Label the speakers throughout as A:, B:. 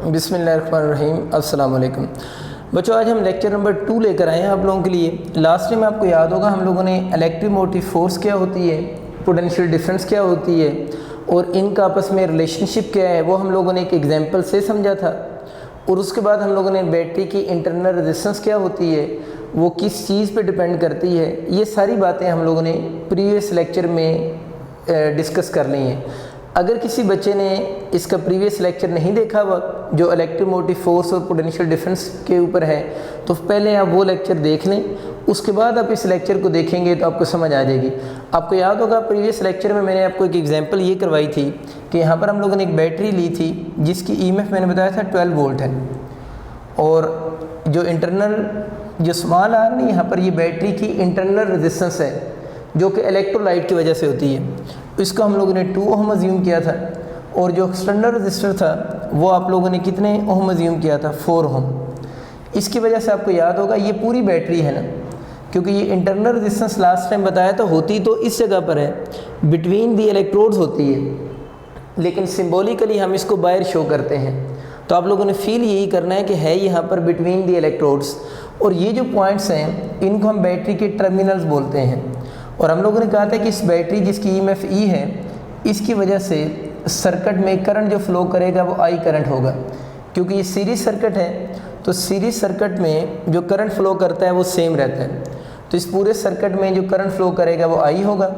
A: बिस्मिल्लाहिर्रहमानिर्रहीम। अस्सलाम वालेकुम बच्चों, आज हम लेक्चर नंबर 2 लेकर आए हैं आप लोगों के लिए। लास्ट टाइम आपको याद होगा हम लोगों ने इलेक्ट्रोमोटिव फोर्स क्या होती है, पोटेंशियल डिफरेंस क्या होती है और इनका आपस में रिलेशनशिप क्या है वो हम लोगों ने एक एग्जांपल से समझा था। और उसके बाद हम लोगों ने बैटरी की इंटरनल रेजिस्टेंस क्या होती है, वो किस चीज़ पे डिपेंड करती है, ये सारी बातें हम लोगों ने प्रीवियस लेक्चर में डिस्कस कर ली हैं। अगर किसी बच्चे ने इसका प्रीवियस लेक्चर नहीं देखा हुआ जो इलेक्ट्रोमोटिव फोर्स और पोटेंशियल डिफरेंस के ऊपर है, तो पहले आप वो लेक्चर देख लें, उसके बाद आप इस लेक्चर को देखेंगे तो आपको समझ आ जाएगी। आपको याद होगा प्रीवियस लेक्चर में मैंने आपको एक एग्जांपल ये करवाई थी कि यहाँ पर हम लोगों ने एक बैटरी ली थी जिसकी ईएमएफ मैंने बताया था 12 वोल्ट है, और जो इंटरनल जो स्मॉल आर नहीं, यहाँ पर ये बैटरी की इंटरनल रेजिस्टेंस है जो कि इलेक्ट्रोलाइट की वजह से होती है। इसको हम लोगों ने 2 ओम अज्यूम किया था, और जो एक्सटर्नल रजिस्टर था वो आप लोगों ने कितने ओम अज्यूम किया था, 4 ओम। इसकी वजह से आपको याद होगा ये पूरी बैटरी है ना, क्योंकि ये इंटरनल रेजिस्टेंस लास्ट टाइम बताया तो होती तो इस जगह पर है, बिटवीन दी इलेक्ट्रोड्स होती है, लेकिन सिंबॉलिकली हम इसको बाहर शो करते हैं। तो आप लोगों ने फील यही करना है कि है यहाँ पर बिटवीन दी इलेक्ट्रोड्स, और ये जो पॉइंट्स हैं इनको हम बैटरी के टर्मिनल्स बोलते हैं। और हम लोगों ने कहा था कि इस बैटरी जिसकी ईएमएफ ई है, इसकी वजह से सर्किट में करंट जो फ्लो करेगा वो आई करंट होगा, क्योंकि ये सीरीज सर्किट है। तो सीरीज सर्किट में जो करंट फ्लो करता है वो सेम रहता है, तो इस पूरे सर्किट में जो करंट फ्लो करेगा वो आई होगा।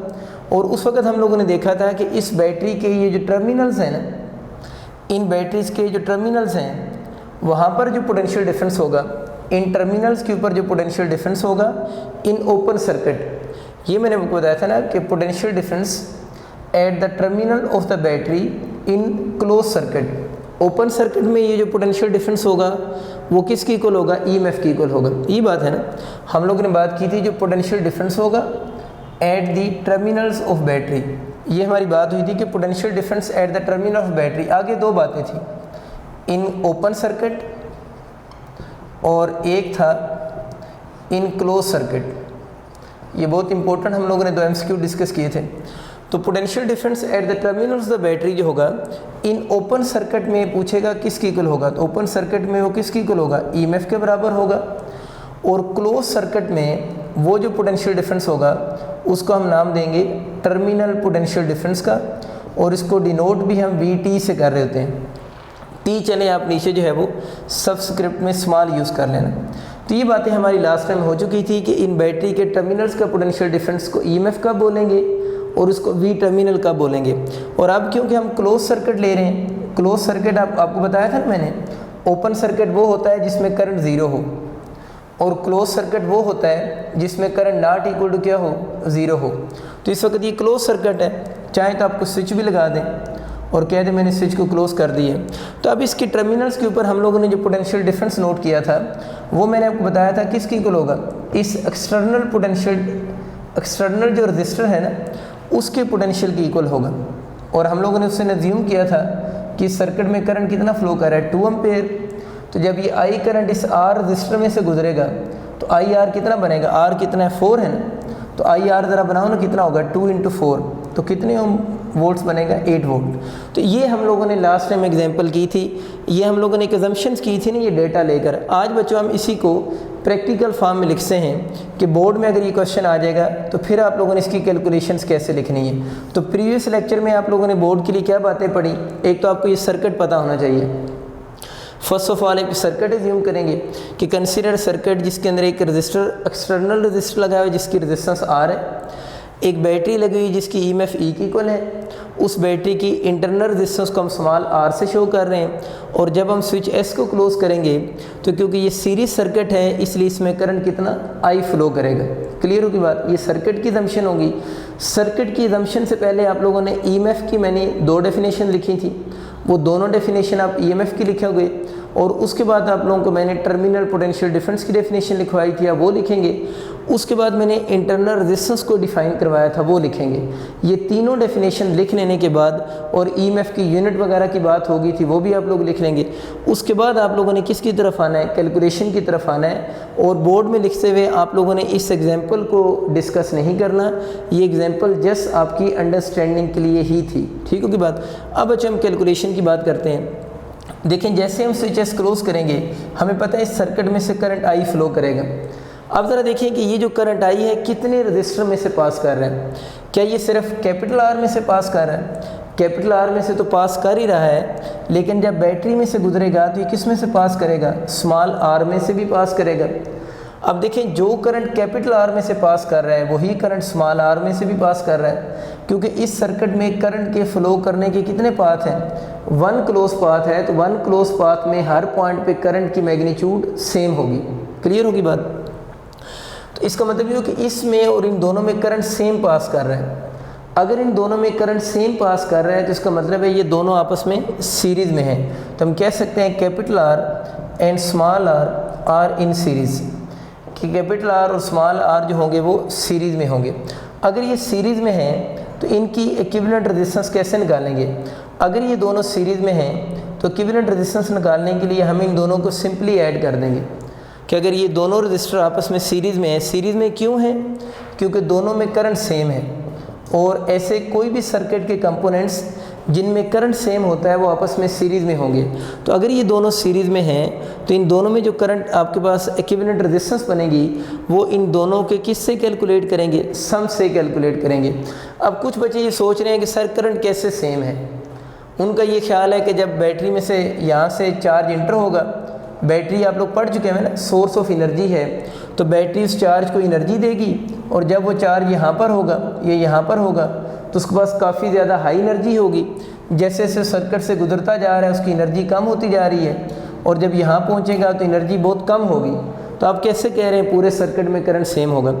A: और उस वक्त हम लोगों ने देखा था कि इस बैटरी के ये जो टर्मिनल्स हैं ना, इन बैटरीज के जो टर्मिनल्स हैं वहाँ पर जो पोटेंशियल डिफरेंस होगा, इन टर्मिनल्स के ऊपर जो पोटेंशियल डिफरेंस होगा इन ओपन सर्किट, ये मैंने आपको बताया था ना कि potential difference at the terminal of the battery in close circuit. Open circuit में ये जो पोटेंशियल डिफरेंस होगा वो किसकी इक्वल होगा, ईएमएफ की इक्वल होगा। ये बात है ना, हम लोगों ने बात की थी जो पोटेंशियल डिफरेंस होगा at the terminals of battery, ये हमारी बात हुई थी कि potential difference at the terminal of battery. आगे 2 बातें थी, इन ओपन सर्किट और एक था इन क्लोज सर्किट। ये बहुत इंपॉर्टेंट हम लोगों ने 2 एमसीक्यू डिस्कस किए थे। तो potential difference at the terminals the battery जो होगा इन ओपन सर्किट में पूछेगा किसकी इक्वल होगा, तो ओपन सर्किट में वो किसकी इक्वल होगा, ईएमएफ के बराबर होगा। और क्लोज सर्किट में वो जो पोटेंशियल डिफरेंस होगा उसको हम नाम देंगे टर्मिनल पोटेंशियल डिफरेंस का, और इसको डिनोट भी हम VT से कर रहे होते हैं। टी चले आप नीचे जो है वो सबस्क्रिप्ट में स्मॉल यूज़ कर लेना। तो ये बातें हमारी लास्ट टाइम हो चुकी थी कि इन बैटरी के टर्मिनल्स का पोटेंशियल डिफरेंस को ईएमएफ का बोलेंगे और उसको V टर्मिनल का बोलेंगे। और अब क्योंकि हम क्लोज सर्किट ले रहे हैं, क्लोज सर्किट आपको बताया था ना मैंने, ओपन सर्किट वो होता है जिसमें करंट 0 हो, और क्लोज सर्किट वो होता है जिसमें करंट नॉट इक्वल टू क्या हो, 0 हो। तो इस वक्त ये क्लोज सर्किट है, चाहे तो आपको स्विच भी लगा दें और कह दें मैंने स्विच को क्लोज कर दिए। तो अब इसके टर्मिनल्स के ऊपर हम लोगों ने जो पोटेंशियल डिफरेंस नोट किया था वो मैंने आपको बताया था किसकी इक्वल होगा, इस एक्सटर्नल पोटेंशियल, एक्सटर्नल जो रजिस्टर है ना उसके पोटेंशियल की इक्वल होगा। और हम लोगों ने उससे अज्यूम किया था कि सर्किट में करंट कितना फ्लो कर रहा है, 2 एम्पेयर। तो जब ये आई करंट इस आर रजिस्टर में से गुजरेगा तो आई आर कितना बनेगा, आर कितना है, 4 है ना, तो आई आर ज़रा बनाओ ना कितना होगा, 2 × 4, तो कितने वोल्ट्स बनेगा, 8 वोल्ट। तो ये हम लोगों ने लास्ट टाइम एग्जांपल की थी, ये हम लोगों ने एक अजम्पशंस की थी ना ये डेटा लेकर। आज बच्चों हम इसी को प्रैक्टिकल फॉर्म में लिखते हैं कि बोर्ड में अगर ये क्वेश्चन आ जाएगा तो फिर आप लोगों ने इसकी कैलकुलेशंस कैसे लिखनी है। तो प्रीवियस लेक्चर में आप लोगों ने बोर्ड के लिए क्या बातें पढ़ी, एक तो आपको ये सर्किट पता होना चाहिए। फर्स्ट ऑफ ऑल एक सर्किट एज्यूम करेंगे कि कंसीडर सर्किट जिसके अंदर एक रजिस्टर, एक्सटर्नल रजिस्टर लगा हुआ है जिसकी रेजिस्टेंस R है, एक बैटरी लगी हुई जिसकी ईएमएफ E की इक्वल है, उस बैटरी की इंटरनल रेजिस्टेंस को हम स्मॉल r से शो कर रहे हैं, और जब हम स्विच S को क्लोज करेंगे तो क्योंकि ये सीरीज सर्किट है इसलिए इसमें करंट कितना I फ्लो करेगा। क्लियर होगी बात, ये सर्किट की अजम्पशन होगी। सर्किट की अजम्पशन से पहले आप लोगों ने ईएमएफ की मैंने 2 डेफिनेशन लिखी थी, वो दोनों डेफिनेशन आप ईएमएफ की लिखे होगे, और उसके बाद आप लोगों को मैंने टर्मिनल पोटेंशियल डिफरेंस की डेफिनेशन लिखवाई थी, आप वो लिखेंगे। उसके बाद मैंने इंटरनल रेजिस्टेंस को डिफ़ाइन करवाया था, वो लिखेंगे। ये तीनों डेफिनेशन लिख लेने के बाद और ईएमएफ की यूनिट वगैरह की बात होगी थी, वो भी आप लोग लिख लेंगे। उसके बाद आप लोगों ने किसकी तरफ आना है, कैलकुलेशन की तरफ आना है। और बोर्ड में लिखते हुए आप लोगों ने इस एग्जाम्पल को डिस्कस नहीं करना, ये एग्जाम्पल जस्ट आपकी अंडरस्टैंडिंग के लिए ही थी, ठीक होगी बात। अब अच्छा हम कैलकुलेशन की बात करते हैं। देखें, जैसे हम स्विचेस क्लोज करेंगे हमें पता है इस सर्किट में से करंट आई फ्लो करेगा। अब ज़रा देखिए कि ये जो करंट आई है कितने रजिस्टर में से पास कर रहा है। क्या ये सिर्फ कैपिटल आर में से पास कर रहा है? कैपिटल आर में से तो पास कर ही रहा है, लेकिन जब बैटरी में से गुजरेगा तो ये किस में से पास करेगा? स्मॉल आर में से भी पास करेगा। अब देखें, जो करंट कैपिटल आर में से पास कर रहा है वही करंट स्मॉल आर में से भी पास कर रहा है, क्योंकि इस सर्किट में करंट के फ्लो करने के कितने पाथ हैं? 1 क्लोज पाथ है। तो 1 क्लोज पाथ में हर पॉइंट पे करंट की मैग्नीट्यूड सेम होगी। क्लियर होगी बात? तो इसका मतलब ये हो कि इसमें और इन दोनों में करंट सेम पास कर रहा है। अगर इन दोनों में करंट सेम पास कर रहा है तो इसका मतलब है ये दोनों आपस में सीरीज़ में हैं। तो हम कह सकते हैं capital R and small R in series, कि कैपिटल आर और स्मॉल आर जो होंगे वो सीरीज़ में होंगे। अगर ये सीरीज़ में हैं तो इनकी इक्विवेलेंट रेजिस्टेंस कैसे निकालेंगे? अगर ये दोनों सीरीज़ में हैं तो इक्विवेलेंट रेजिस्टेंस निकालने के लिए हम इन दोनों को सिंपली ऐड कर देंगे कि अगर ये दोनों रजिस्टर आपस में सीरीज़ में है। सीरीज़ में क्यों है? क्योंकि दोनों में करंट सेम है, और ऐसे कोई भी सर्किट के कंपोनेंट्स जिनमें करंट सेम होता है वो आपस में सीरीज़ में होंगे। तो अगर ये दोनों सीरीज़ में हैं तो इन दोनों में जो करंट आपके पास इक्विवेलेंट रेजिस्टेंस बनेगी वो इन दोनों के किससे कैलकुलेट करेंगे? सम से कैलकुलेट करेंगे। अब कुछ बच्चे ये सोच रहे हैं कि सर करंट कैसे सेम है। उनका ये ख्याल है कि जब बैटरी में से यहाँ से चार्ज इंटर होगा, बैटरी आप लोग पढ़ चुके हैं ना, सोर्स ऑफ एनर्जी है, तो बैटरी उस चार्ज को एनर्जी देगी, और जब वो चार्ज यहाँ पर होगा, ये यहाँ पर होगा, तो उसके पास काफ़ी ज़्यादा हाई एनर्जी होगी। जैसे जैसे सर्किट से गुजरता जा रहा है उसकी एनर्जी कम होती जा रही है, और जब यहाँ पहुँचेगा तो एनर्जी बहुत कम होगी। तो आप कैसे कह रहे हैं पूरे सर्किट में करंट सेम होगा?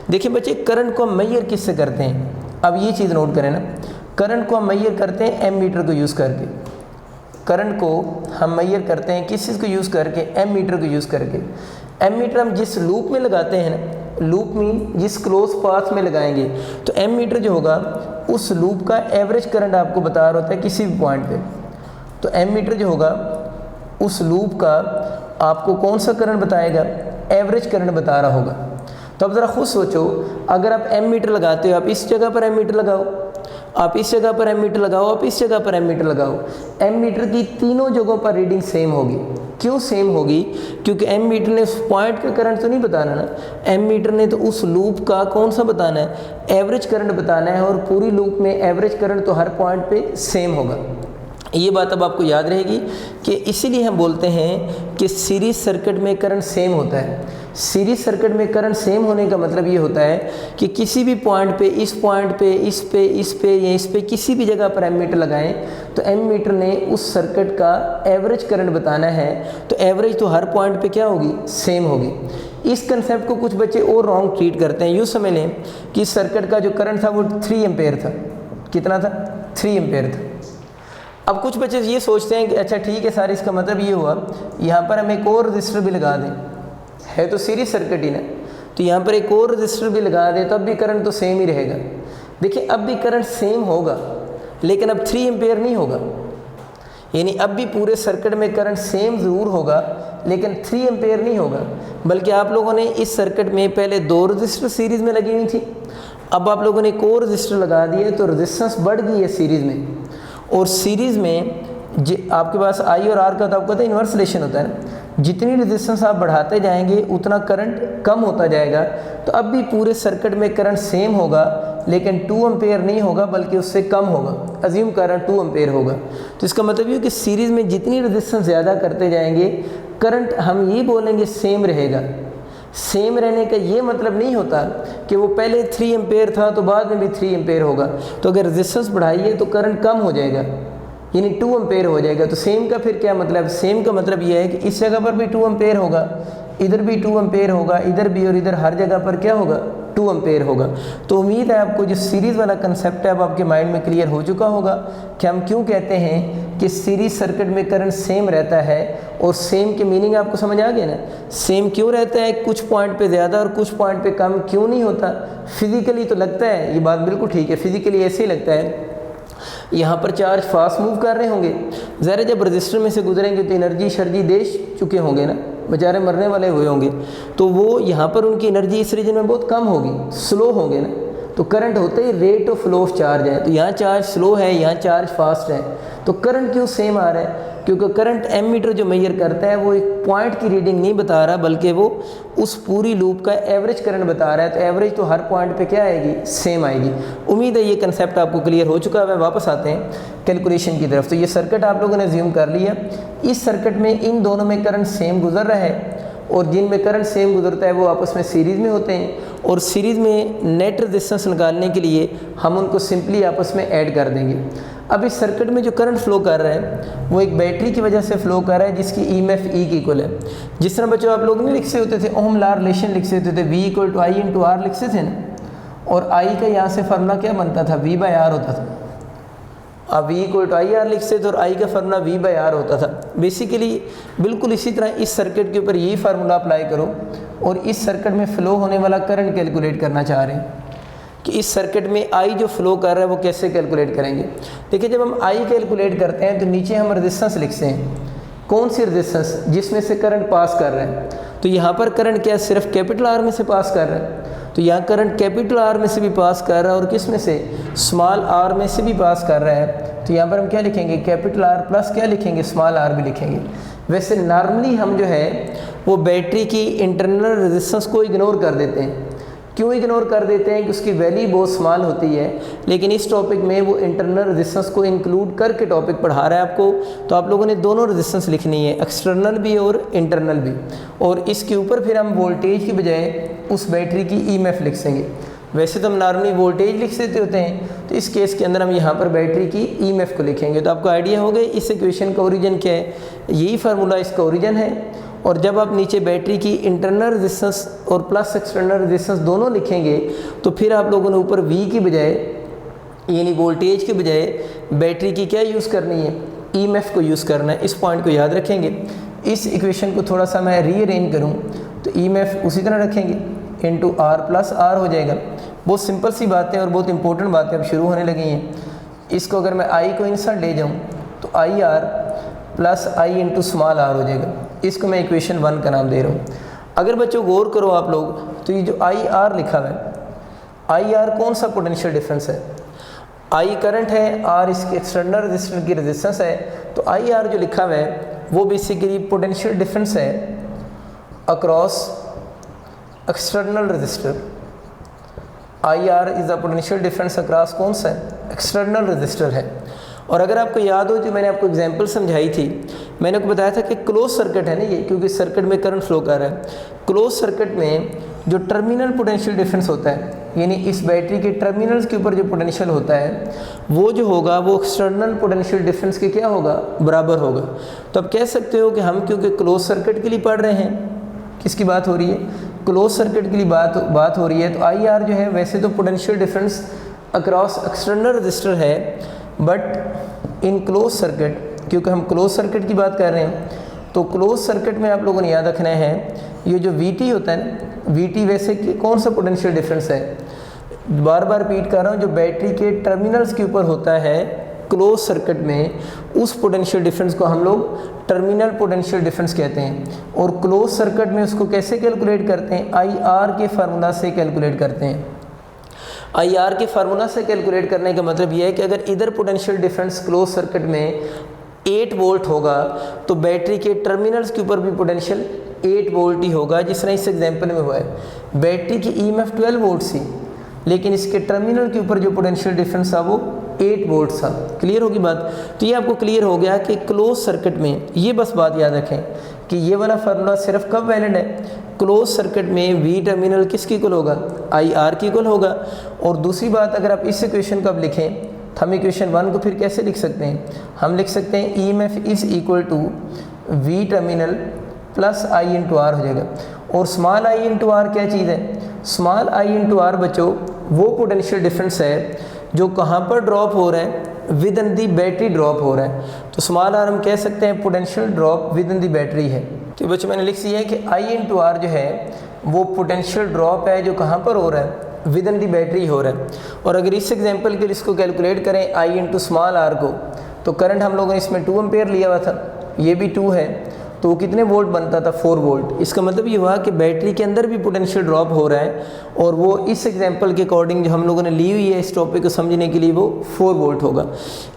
A: देखिए बच्चे, करंट को हम मेजर किससे करते हैं? अब ये चीज़ नोट करें ना, करंट को हम मेजर करते हैं एमीटर को यूज़ करके। करंट को हम मेजर करते हैं किस चीज़ को यूज़ करके? एमीटर को यूज़ करके। एमीटर हम जिस लूप में लगाते हैं ना, लूप मीन जिस क्लोज पाथ में लगाएंगे, तो एमीटर जो होगा उस लूप का एवरेज करंट आपको बता रहा होता है किसी भी पॉइंट पे। तो एमीटर जो होगा उस लूप का आपको कौन सा करंट बताएगा? एवरेज करंट बता रहा होगा। तो अब ज़रा खुद सोचो, अगर आप एमीटर लगाते हो, आप इस जगह पर एमीटर लगाओ, आप इस जगह पर एमीटर लगाओ, आप इस जगह पर एमीटर लगाओ, एमीटर की तीनों जगहों पर रीडिंग सेम होगी। क्यों सेम होगी? क्योंकि एमीटर ने उस पॉइंट का करंट तो नहीं बताना ना, एमीटर ने तो उस लूप का कौन सा बताना है? एवरेज करंट बताना है, और पूरी लूप में एवरेज करंट तो हर पॉइंट पे सेम होगा। ये बात अब आपको याद रहेगी कि इसीलिए हम बोलते हैं कि सीरीज सर्किट में करंट सेम होता है। सीरीज सर्किट में करंट सेम होने का मतलब ये होता है कि किसी भी पॉइंट पे, इस पॉइंट पे, इस पे, इस पे या इस पे, किसी भी जगह पर एमीटर लगाएं तो एमीटर ने उस सर्किट का एवरेज करंट बताना है, तो एवरेज तो हर पॉइंट पे क्या होगी? सेम होगी। इस कंसेप्ट को कुछ बच्चे और रॉन्ग ट्रीट करते हैं। यूँ समझ लें कि सर्किट का जो करंट था वो 3 एम्पेयर था। कितना था? 3 एम्पेयर था। अब कुछ बच्चे ये सोचते हैं कि अच्छा ठीक है सर, इसका मतलब ये हुआ यहाँ पर हम एक और रजिस्टर भी लगा दें, है तो सीरीज सर्किट ही ना, तो यहाँ पर एक और रजिस्टर भी लगा दें तब भी करंट तो सेम ही रहेगा। देखिए अब भी करंट सेम होगा, लेकिन अब 3 एम्पेयर नहीं होगा, यानी अब भी पूरे सर्किट में करंट सेम ज़रूर होगा, लेकिन 3 एम्पेयर नहीं होगा। बल्कि आप लोगों ने इस सर्किट में पहले 2 रजिस्टर सीरीज़ में लगी हुई थी, अब आप लोगों ने एक और रजिस्टर लगा दिए तो रेजिस्टेंस बढ़ गई है सीरीज़ में। और सीरीज़ में आपके पास आई और आर का तो आपको पता है इन्वर्स रिलेशन होता है ना, जितनी रेजिस्टेंस आप बढ़ाते जाएंगे उतना करंट कम होता जाएगा। तो अब भी पूरे सर्किट में करंट सेम होगा, लेकिन 2 एम्पेयर नहीं होगा बल्कि उससे कम होगा। अज्यूम करंट 2 एम्पेयर होगा, तो इसका मतलब ये कि सीरीज़ में जितनी रेजिस्टेंस ज़्यादा करते जाएंगे करंट हम ये बोलेंगे सेम रहेगा। सेम रहने का ये मतलब नहीं होता कि वो पहले 3 एम्पेयर था तो बाद में भी 3 एम्पेयर होगा। तो अगर रेजिस्टेंस बढ़ाइए तो करंट कम हो जाएगा, यानी 2 एम्पेयर हो जाएगा। तो सेम का फिर क्या मतलब? सेम का मतलब ये है कि इस जगह पर भी 2 एम्पेयर होगा, इधर भी 2 एम्पेयर होगा, इधर भी, और इधर हर जगह पर क्या होगा? 2 एम्पेयर होगा। तो उम्मीद है आपको जो सीरीज़ वाला कंसेप्ट है अब आपके माइंड में क्लियर हो चुका होगा कि हम क्यों कहते हैं कि सीरीज सर्किट में करंट सेम रहता है, और सेम के मीनिंग आपको समझ आ गया ना। सेम क्यों रहता है, कुछ पॉइंट पे ज़्यादा और कुछ पॉइंट पे कम क्यों नहीं होता। फिजिकली तो लगता है, ये बात बिल्कुल ठीक है, फिजिकली ऐसे ही लगता है। यहाँ पर चार्ज फास्ट मूव कर रहे होंगे, ज़रा जब रजिस्टर में से गुजरेंगे तो एनर्जी शर्जी दे चुके होंगे ना, बेचारे मरने वाले हुए होंगे, तो वो यहाँ पर उनकी एनर्जी इस रीजन में बहुत कम होगी, स्लो होंगे ना। तो करंट होते ही rate of flow of charge है, तो यहाँ चार्ज स्लो है, यहाँ चार्ज फास्ट है, तो करंट क्यों सेम आ रहा है, क्योंकि करंट एमीटर जो मेजर करता है वो एक पॉइंट की रीडिंग नहीं बता रहा, बल्कि वो उस पूरी लूप का एवरेज करंट बता रहा है। तो एवरेज तो हर पॉइंट पे क्या आएगी, सेम आएगी। उम्मीद है ये कंसेप्ट आपको क्लियर हो चुका है। वापस आते हैं कैलकुलेशन की तरफ। तो ये सर्किट आप लोगों ने अज्यूम कर लिया, इस सर्किट में इन दोनों में करंट सेम गुजर रहा है, और जिनमें करंट सेम गुजरता है वो आपस में सीरीज़ में होते हैं, और सीरीज़ में नेट रेजिस्टेंस निकालने के लिए हम उनको सिंपली आपस में ऐड कर देंगे। अब इस सर्किट में जो करंट फ्लो कर रहा है वो एक बैटरी की वजह से फ्लो कर रहा है, जिसकी ईएमएफ ई की इक्वल है। जिस तरह बच्चों आप लोग नहीं लिख से होते थे, ओम लॉ रिलेशन लिख से होते थे, V = I × R लिखते थे ना, और I का यहाँ से फार्मूला क्या बनता था, V/R होता था। आप V = IR लिखते थे और I का फार्मूला V/R होता था। बेसिकली बिल्कुल इसी तरह इस सर्किट के ऊपर यही फार्मूला अप्लाई करो, और इस सर्किट में फ़्लो होने वाला करंट कैलकुलेट करना चाह रहे हैं कि इस सर्किट में I जो फ्लो कर रहा है वो कैसे कैलकुलेट करेंगे। देखिए, जब हम I कैलकुलेट करते हैं तो नीचे हम रेजिस्टेंस लिखते हैं, कौन सी रेजिस्टेंस, जिसमें से करंट पास कर रहा है। तो यहाँ पर करंट क्या सिर्फ कैपिटल R में से पास कर रहा है, तो यहाँ करंट कैपिटल R में से भी पास कर रहा है, और किस में से, स्मॉल r में से भी पास कर रहा है। तो यहाँ पर हम क्या लिखेंगे, कैपिटल R प्लस क्या लिखेंगे, स्मॉल r भी लिखेंगे। वैसे नॉर्मली हम जो है वो बैटरी की इंटरनल रेजिस्टेंस को इग्नोर कर देते हैं। क्यों इग्नोर कर देते हैं, कि उसकी वैल्यू बहुत स्मॉल होती है, लेकिन इस टॉपिक में वो इंटरनल रेजिस्टेंस को इंक्लूड करके टॉपिक पढ़ा रहा है आपको। तो आप लोगों ने दोनों रेजिस्टेंस लिखनी है, एक्सटर्नल भी और इंटरनल भी, और इसके ऊपर फिर हम वोल्टेज की बजाय उस बैटरी की ईएमएफ लिख देंगे। वैसे तो हम नॉर्मली वोल्टेज लिख देते होते हैं, तो इस केस के अंदर हम यहाँ पर बैटरी की ईएमएफ को लिखेंगे। तो आपको आइडिया हो गया इस इक्वेशन का ओरिजिन क्या है, यही फार्मूला इसका ओरिजिन है। और जब आप नीचे बैटरी की इंटरनल रेजिस्टेंस और प्लस एक्सटर्नल रेजिस्टेंस दोनों लिखेंगे, तो फिर आप लोगों ने ऊपर V की बजाय, यानी वोल्टेज के बजाय बैटरी की क्या यूज़ करनी है, ईएमएफ को यूज़ करना है। इस पॉइंट को याद रखेंगे। इस इक्वेशन को थोड़ा सा मैं रीअरेंज करूँ तो ईएमएफ उसी तरह रखेंगे, इंटू R + R हो जाएगा। बहुत सिंपल सी बात है और बहुत इंपॉर्टेंट बातें अब शुरू होने लगी हैं। इसको अगर मैं I को इंसर्ट ले जाऊँ तो IR + I × स्मॉल r हो जाएगा। इसको मैं इक्वेशन 1 का नाम दे रहा हूँ। अगर बच्चों गौर करो आप लोग, तो ये जो IR लिखा हुआ है, IR कौन सा पोटेंशियल डिफरेंस है, I करंट है, R इसके एक्सटर्नल रेजिस्टर की रेजिस्टेंस है। तो IR जो लिखा हुआ है वो बेसिकली पोटेंशियल डिफरेंस है across external resistor. IR is the potential difference across कौन सा है, एक्सटर्नल रेजिस्टर है। और अगर आपको याद हो जो मैंने आपको एग्जांपल समझाई थी, मैंने आपको बताया था कि क्लोज सर्किट है ना ये, क्योंकि सर्किट में करंट फ्लो कर रहा है। क्लोज सर्किट में जो टर्मिनल पोटेंशियल डिफरेंस होता है, यानी इस बैटरी के टर्मिनल्स के ऊपर जो पोटेंशियल होता है वो जो होगा वो एक्सटर्नल पोटेंशियल डिफरेंस के क्या होगा, बराबर होगा। तो आप कह सकते हो कि हम क्योंकि क्लोज सर्किट के लिए पढ़ रहे हैं, किसकी बात हो रही है, क्लोज सर्किट के लिए बात हो रही है। तो IR जो है वैसे तो potential difference across external register है, बट इन क्लोज सर्किट, क्योंकि हम क्लोज सर्किट की बात कर रहे हैं, तो क्लोज सर्किट में आप लोगों ने याद रखना है ये जो VT होता है ना, VT वैसे कौन सा पोटेंशियल डिफरेंस है, बार बार रिपीट कर रहा हूँ, जो बैटरी के टर्मिनल्स के ऊपर होता है क्लोज सर्किट में, उस पोटेंशियल डिफरेंस को हम लोग टर्मिनल पोटेंशियल डिफरेंस कहते हैं। और क्लोज सर्किट में उसको कैसे कैलकुलेट करते हैं, IR के फार्मूला से कैलकुलेट करते हैं। IR के फार्मूला से कैलकुलेट करने का मतलब यह है कि अगर इधर पोटेंशियल डिफरेंस क्लोज सर्किट में 8 वोल्ट होगा तो बैटरी के टर्मिनल्स के ऊपर भी पोटेंशियल 8 वोल्ट ही होगा। जिस तरह इस एग्जांपल में हुआ है, बैटरी की EMF 12 वोल्ट थी, लेकिन इसके टर्मिनल के ऊपर जो पोटेंशियल डिफरेंस था वो 8 वोल्ट था। क्लियर होगी बात। तो ये आपको क्लियर हो गया कि क्लोज सर्किट में, ये बस बात याद रखें कि ये वाला फार्मूला सिर्फ कब वैलिड है, क्लोज सर्किट में V टर्मिनल किसकी इक्वल होगा, IR की इक्वल होगा। और दूसरी बात, अगर आप इस इक्वेशन को अब लिखें तो हम इक्वेशन 1 को फिर कैसे लिख सकते हैं, हम लिख सकते हैं EMF is equal to V terminal plus I × R हो जाएगा। और स्मॉल I × R क्या चीज़ है, स्मॉल I × R बच्चों वो पोटेंशियल डिफरेंस है जो कहाँ पर ड्रॉप हो रहा है, with in the battery drop हो रहा है। तो स्मॉल आर हम कह सकते हैं potential drop with in the battery है। तो बच्चों मैंने लिख दिया है कि आई इंटू आर जो है वो पोटेंशियल ड्रॉप है जो कहाँ पर हो रहा है, विद इन दी बैटरी हो रहा है। और अगर इस एग्जांपल के लिए इसको कैलकुलेट करें आई इंटू स्मॉल आर को, तो करंट हम लोगों ने इसमें 2 एम्पेयर लिया हुआ था, ये भी 2 है, तो वो कितने वोल्ट बनता था, 4 वोल्ट। इसका मतलब ये हुआ कि बैटरी के अंदर भी पोटेंशियल ड्रॉप हो रहा है, और वो इस एग्जांपल के अकॉर्डिंग जो हम लोगों ने ली हुई है इस टॉपिक को समझने के लिए वो 4 वोल्ट होगा।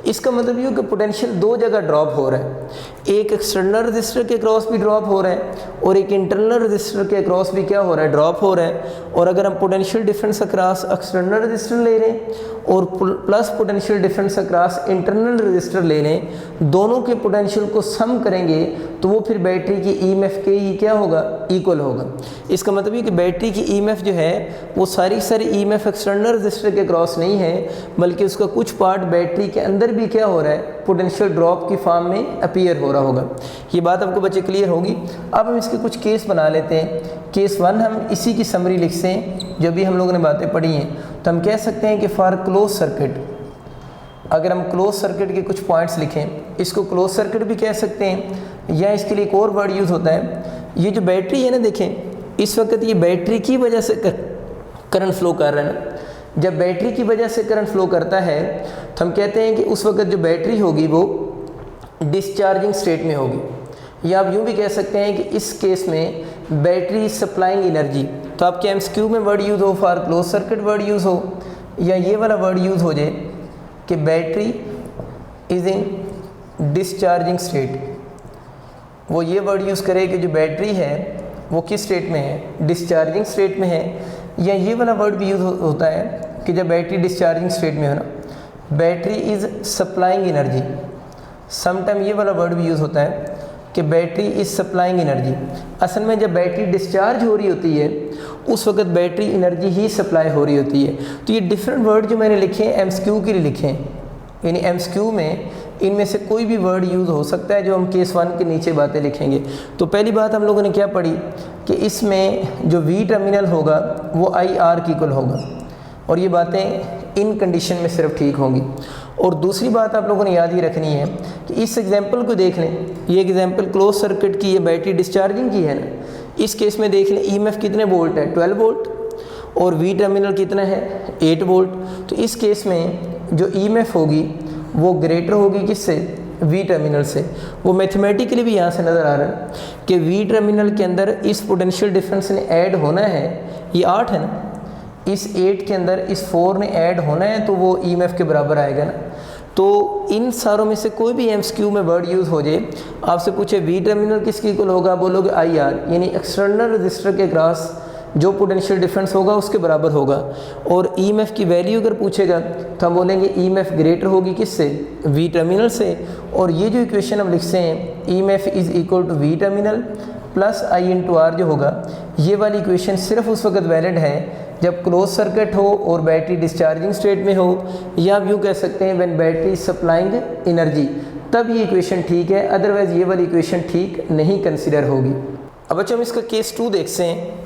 A: इसका मतलब ये कि पोटेंशियल 2 जगह ड्रॉप हो रहा है, एक एक्सटर्नल रजिस्टर के क्रॉस भी ड्रॉप हो रहा है और एक इंटरनल रजिस्टर के क्रॉस भी क्या हो रहा है, ड्रॉप हो रहा है। और अगर हम potential difference across external register ले लें और plus potential difference across internal register ले लें, दोनों के पोटेंशियल को सम करेंगे तो वो फिर बैटरी की ईएमएफ के ही क्या होगा, इक्वल होगा। इसका मतलब ये कि बैटरी की ईएमएफ जो है वो सारी ईएमएफ एक्सटर्नल रजिस्टर के क्रॉस नहीं है, बल्कि उसका कुछ पार्ट बैटरी के अंदर भी क्या हो रहा है, पोटेंशियल ड्रॉप की फॉर्म में अपीयर हो रहा होगा। ये बात आपको बच्चे क्लियर होगी। अब हम इसके कुछ केस बना लेते हैं। केस 1 हम इसी की समरी लिखते हैं जो भी हम लोगों ने बातें पढ़ी हैं। तो हम कह सकते हैं कि फॉर क्लोज सर्किट, अगर हम क्लोज सर्किट के कुछ पॉइंट्स लिखें, इसको क्लोज सर्किट भी कह सकते हैं, या इसके लिए एक और वर्ड यूज़ होता है, ये जो बैटरी है ना, देखें इस वक्त ये बैटरी की वजह से करंट फ्लो कर रहा है ना। जब बैटरी की वजह से करंट फ्लो करता है तो हम कहते हैं कि उस वक्त जो बैटरी होगी वो डिस्चार्जिंग स्टेट में होगी, या आप यूँ भी कह सकते हैं कि इस केस में बैटरी सप्लाइंग एनर्जी। तो आपके एमसीक्यू में वर्ड यूज़ हो, for close circuit word use हो, या ये वाला वर्ड यूज़ हो जाए कि battery is in discharging state. वो ये वर्ड यूज़ करे कि जो बैटरी है वो किस स्टेट में है, डिस्चार्जिंग स्टेट में है। या ये वाला वर्ड भी यूज़ होता है कि जब बैटरी डिस्चार्जिंग स्टेट में हो ना, battery is supplying energy. Sometime ये वाला वर्ड भी यूज़ होता है कि बैटरी इज़ सप्लाइंग एनर्जी। असल में जब बैटरी डिस्चार्ज हो रही होती है उस वक्त बैटरी एनर्जी ही सप्लाई हो रही होती है। तो ये डिफरेंट वर्ड जो मैंने लिखे हैं एमसीक्यू के लिए लिखे हैं, यानी एमसीक्यू में इनमें से कोई भी वर्ड यूज़ हो सकता है जो हम केस 1 के नीचे बातें लिखेंगे। तो पहली बात हम लोगों ने क्या पढ़ी कि इसमें जो वी टर्मिनल होगा वो आई आर की इक्वल होगा, और ये बातें इन कंडीशन में सिर्फ ठीक होंगी। और दूसरी बात आप लोगों ने याद ही रखनी है कि इस एग्जांपल को देख लें, ये एग्जांपल क्लोज सर्किट की, ये बैटरी डिस्चार्जिंग की है ना। इस केस में देख लें ईएमएफ कितने वोल्ट है, 12 वोल्ट, और वी टर्मिनल कितना है, 8 वोल्ट। तो इस केस में जो ईएमएफ होगी वो ग्रेटर होगी किससे, वी टर्मिनल से। वो मैथमेटिकली भी यहाँ से नज़र आ रहा है कि वी टर्मिनल के अंदर इस पोटेंशियल डिफरेंस ने ऐड होना है, ये 8 है ना, इस 8 के अंदर इस 4 ने ऐड होना है, तो वो ईएमएफ के बराबर आएगा ना। तो इन सारों में से कोई भी एमसीक्यू में वर्ड यूज़ हो जाए, आपसे पूछे वी टर्मिनल किसकी इक्वल होगा, बोलोगे आई आर, यानी एक्सटर्नल रजिस्टर के क्रॉस जो पोटेंशियल डिफरेंस होगा उसके बराबर होगा। और ईएमएफ की वैल्यू अगर पूछेगा तो हम बोलेंगे ईएमएफ ग्रेटर होगी किससे, वी टर्मिनल से। और ये जो इक्वेशन हम लिखते हैं EMF is equal to V terminal plus I into R जो होगा, ये वाली इक्वेशन सिर्फ उस वक्त वैलिड है जब क्लोज सर्किट हो और बैटरी डिस्चार्जिंग स्टेट में हो, या आप यूँ कह सकते हैं व्हेन बैटरी सप्लाइंग एनर्जी, तब ये इक्वेशन ठीक है, अदरवाइज़ ये वाली इक्वेशन ठीक नहीं कंसिडर होगी। अब बच्चों हम इसका केस 2 देखते हैं।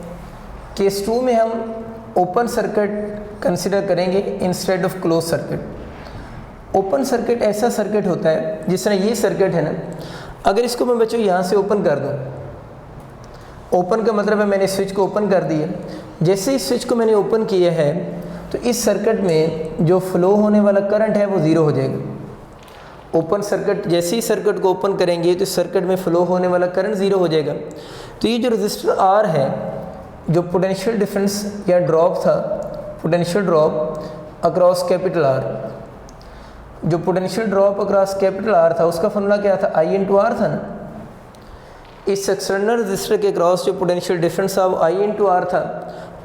A: केस 2 में हम ओपन सर्किट कंसिडर करेंगे instead of close circuit. Open circuit ऐसा सर्किट होता है जिस तरह ये सर्किट है ना, अगर इसको मैं बच्चों यहाँ से ओपन कर दूँ, ओपन का मतलब है मैंने स्विच को ओपन कर दिया। जैसे इस स्विच को मैंने ओपन किया है तो इस सर्किट में जो फ्लो होने वाला करंट है वो ज़ीरो हो जाएगा। ओपन सर्किट, जैसे ही सर्किट को ओपन करेंगे तो सर्किट में फ्लो होने वाला करंट ज़ीरो हो जाएगा। तो ये जो रजिस्टर आर है, जो पोटेंशियल डिफरेंस या ड्रॉप था, potential drop across capital R, जो potential drop across capital R था उसका फॉर्मूला क्या था, आई इंटू आर था ना। इस एक्सटर्नल रजिस्टर के क्रॉस जो पोटेंशियल डिफरेंस था वो आई इंटू आर था।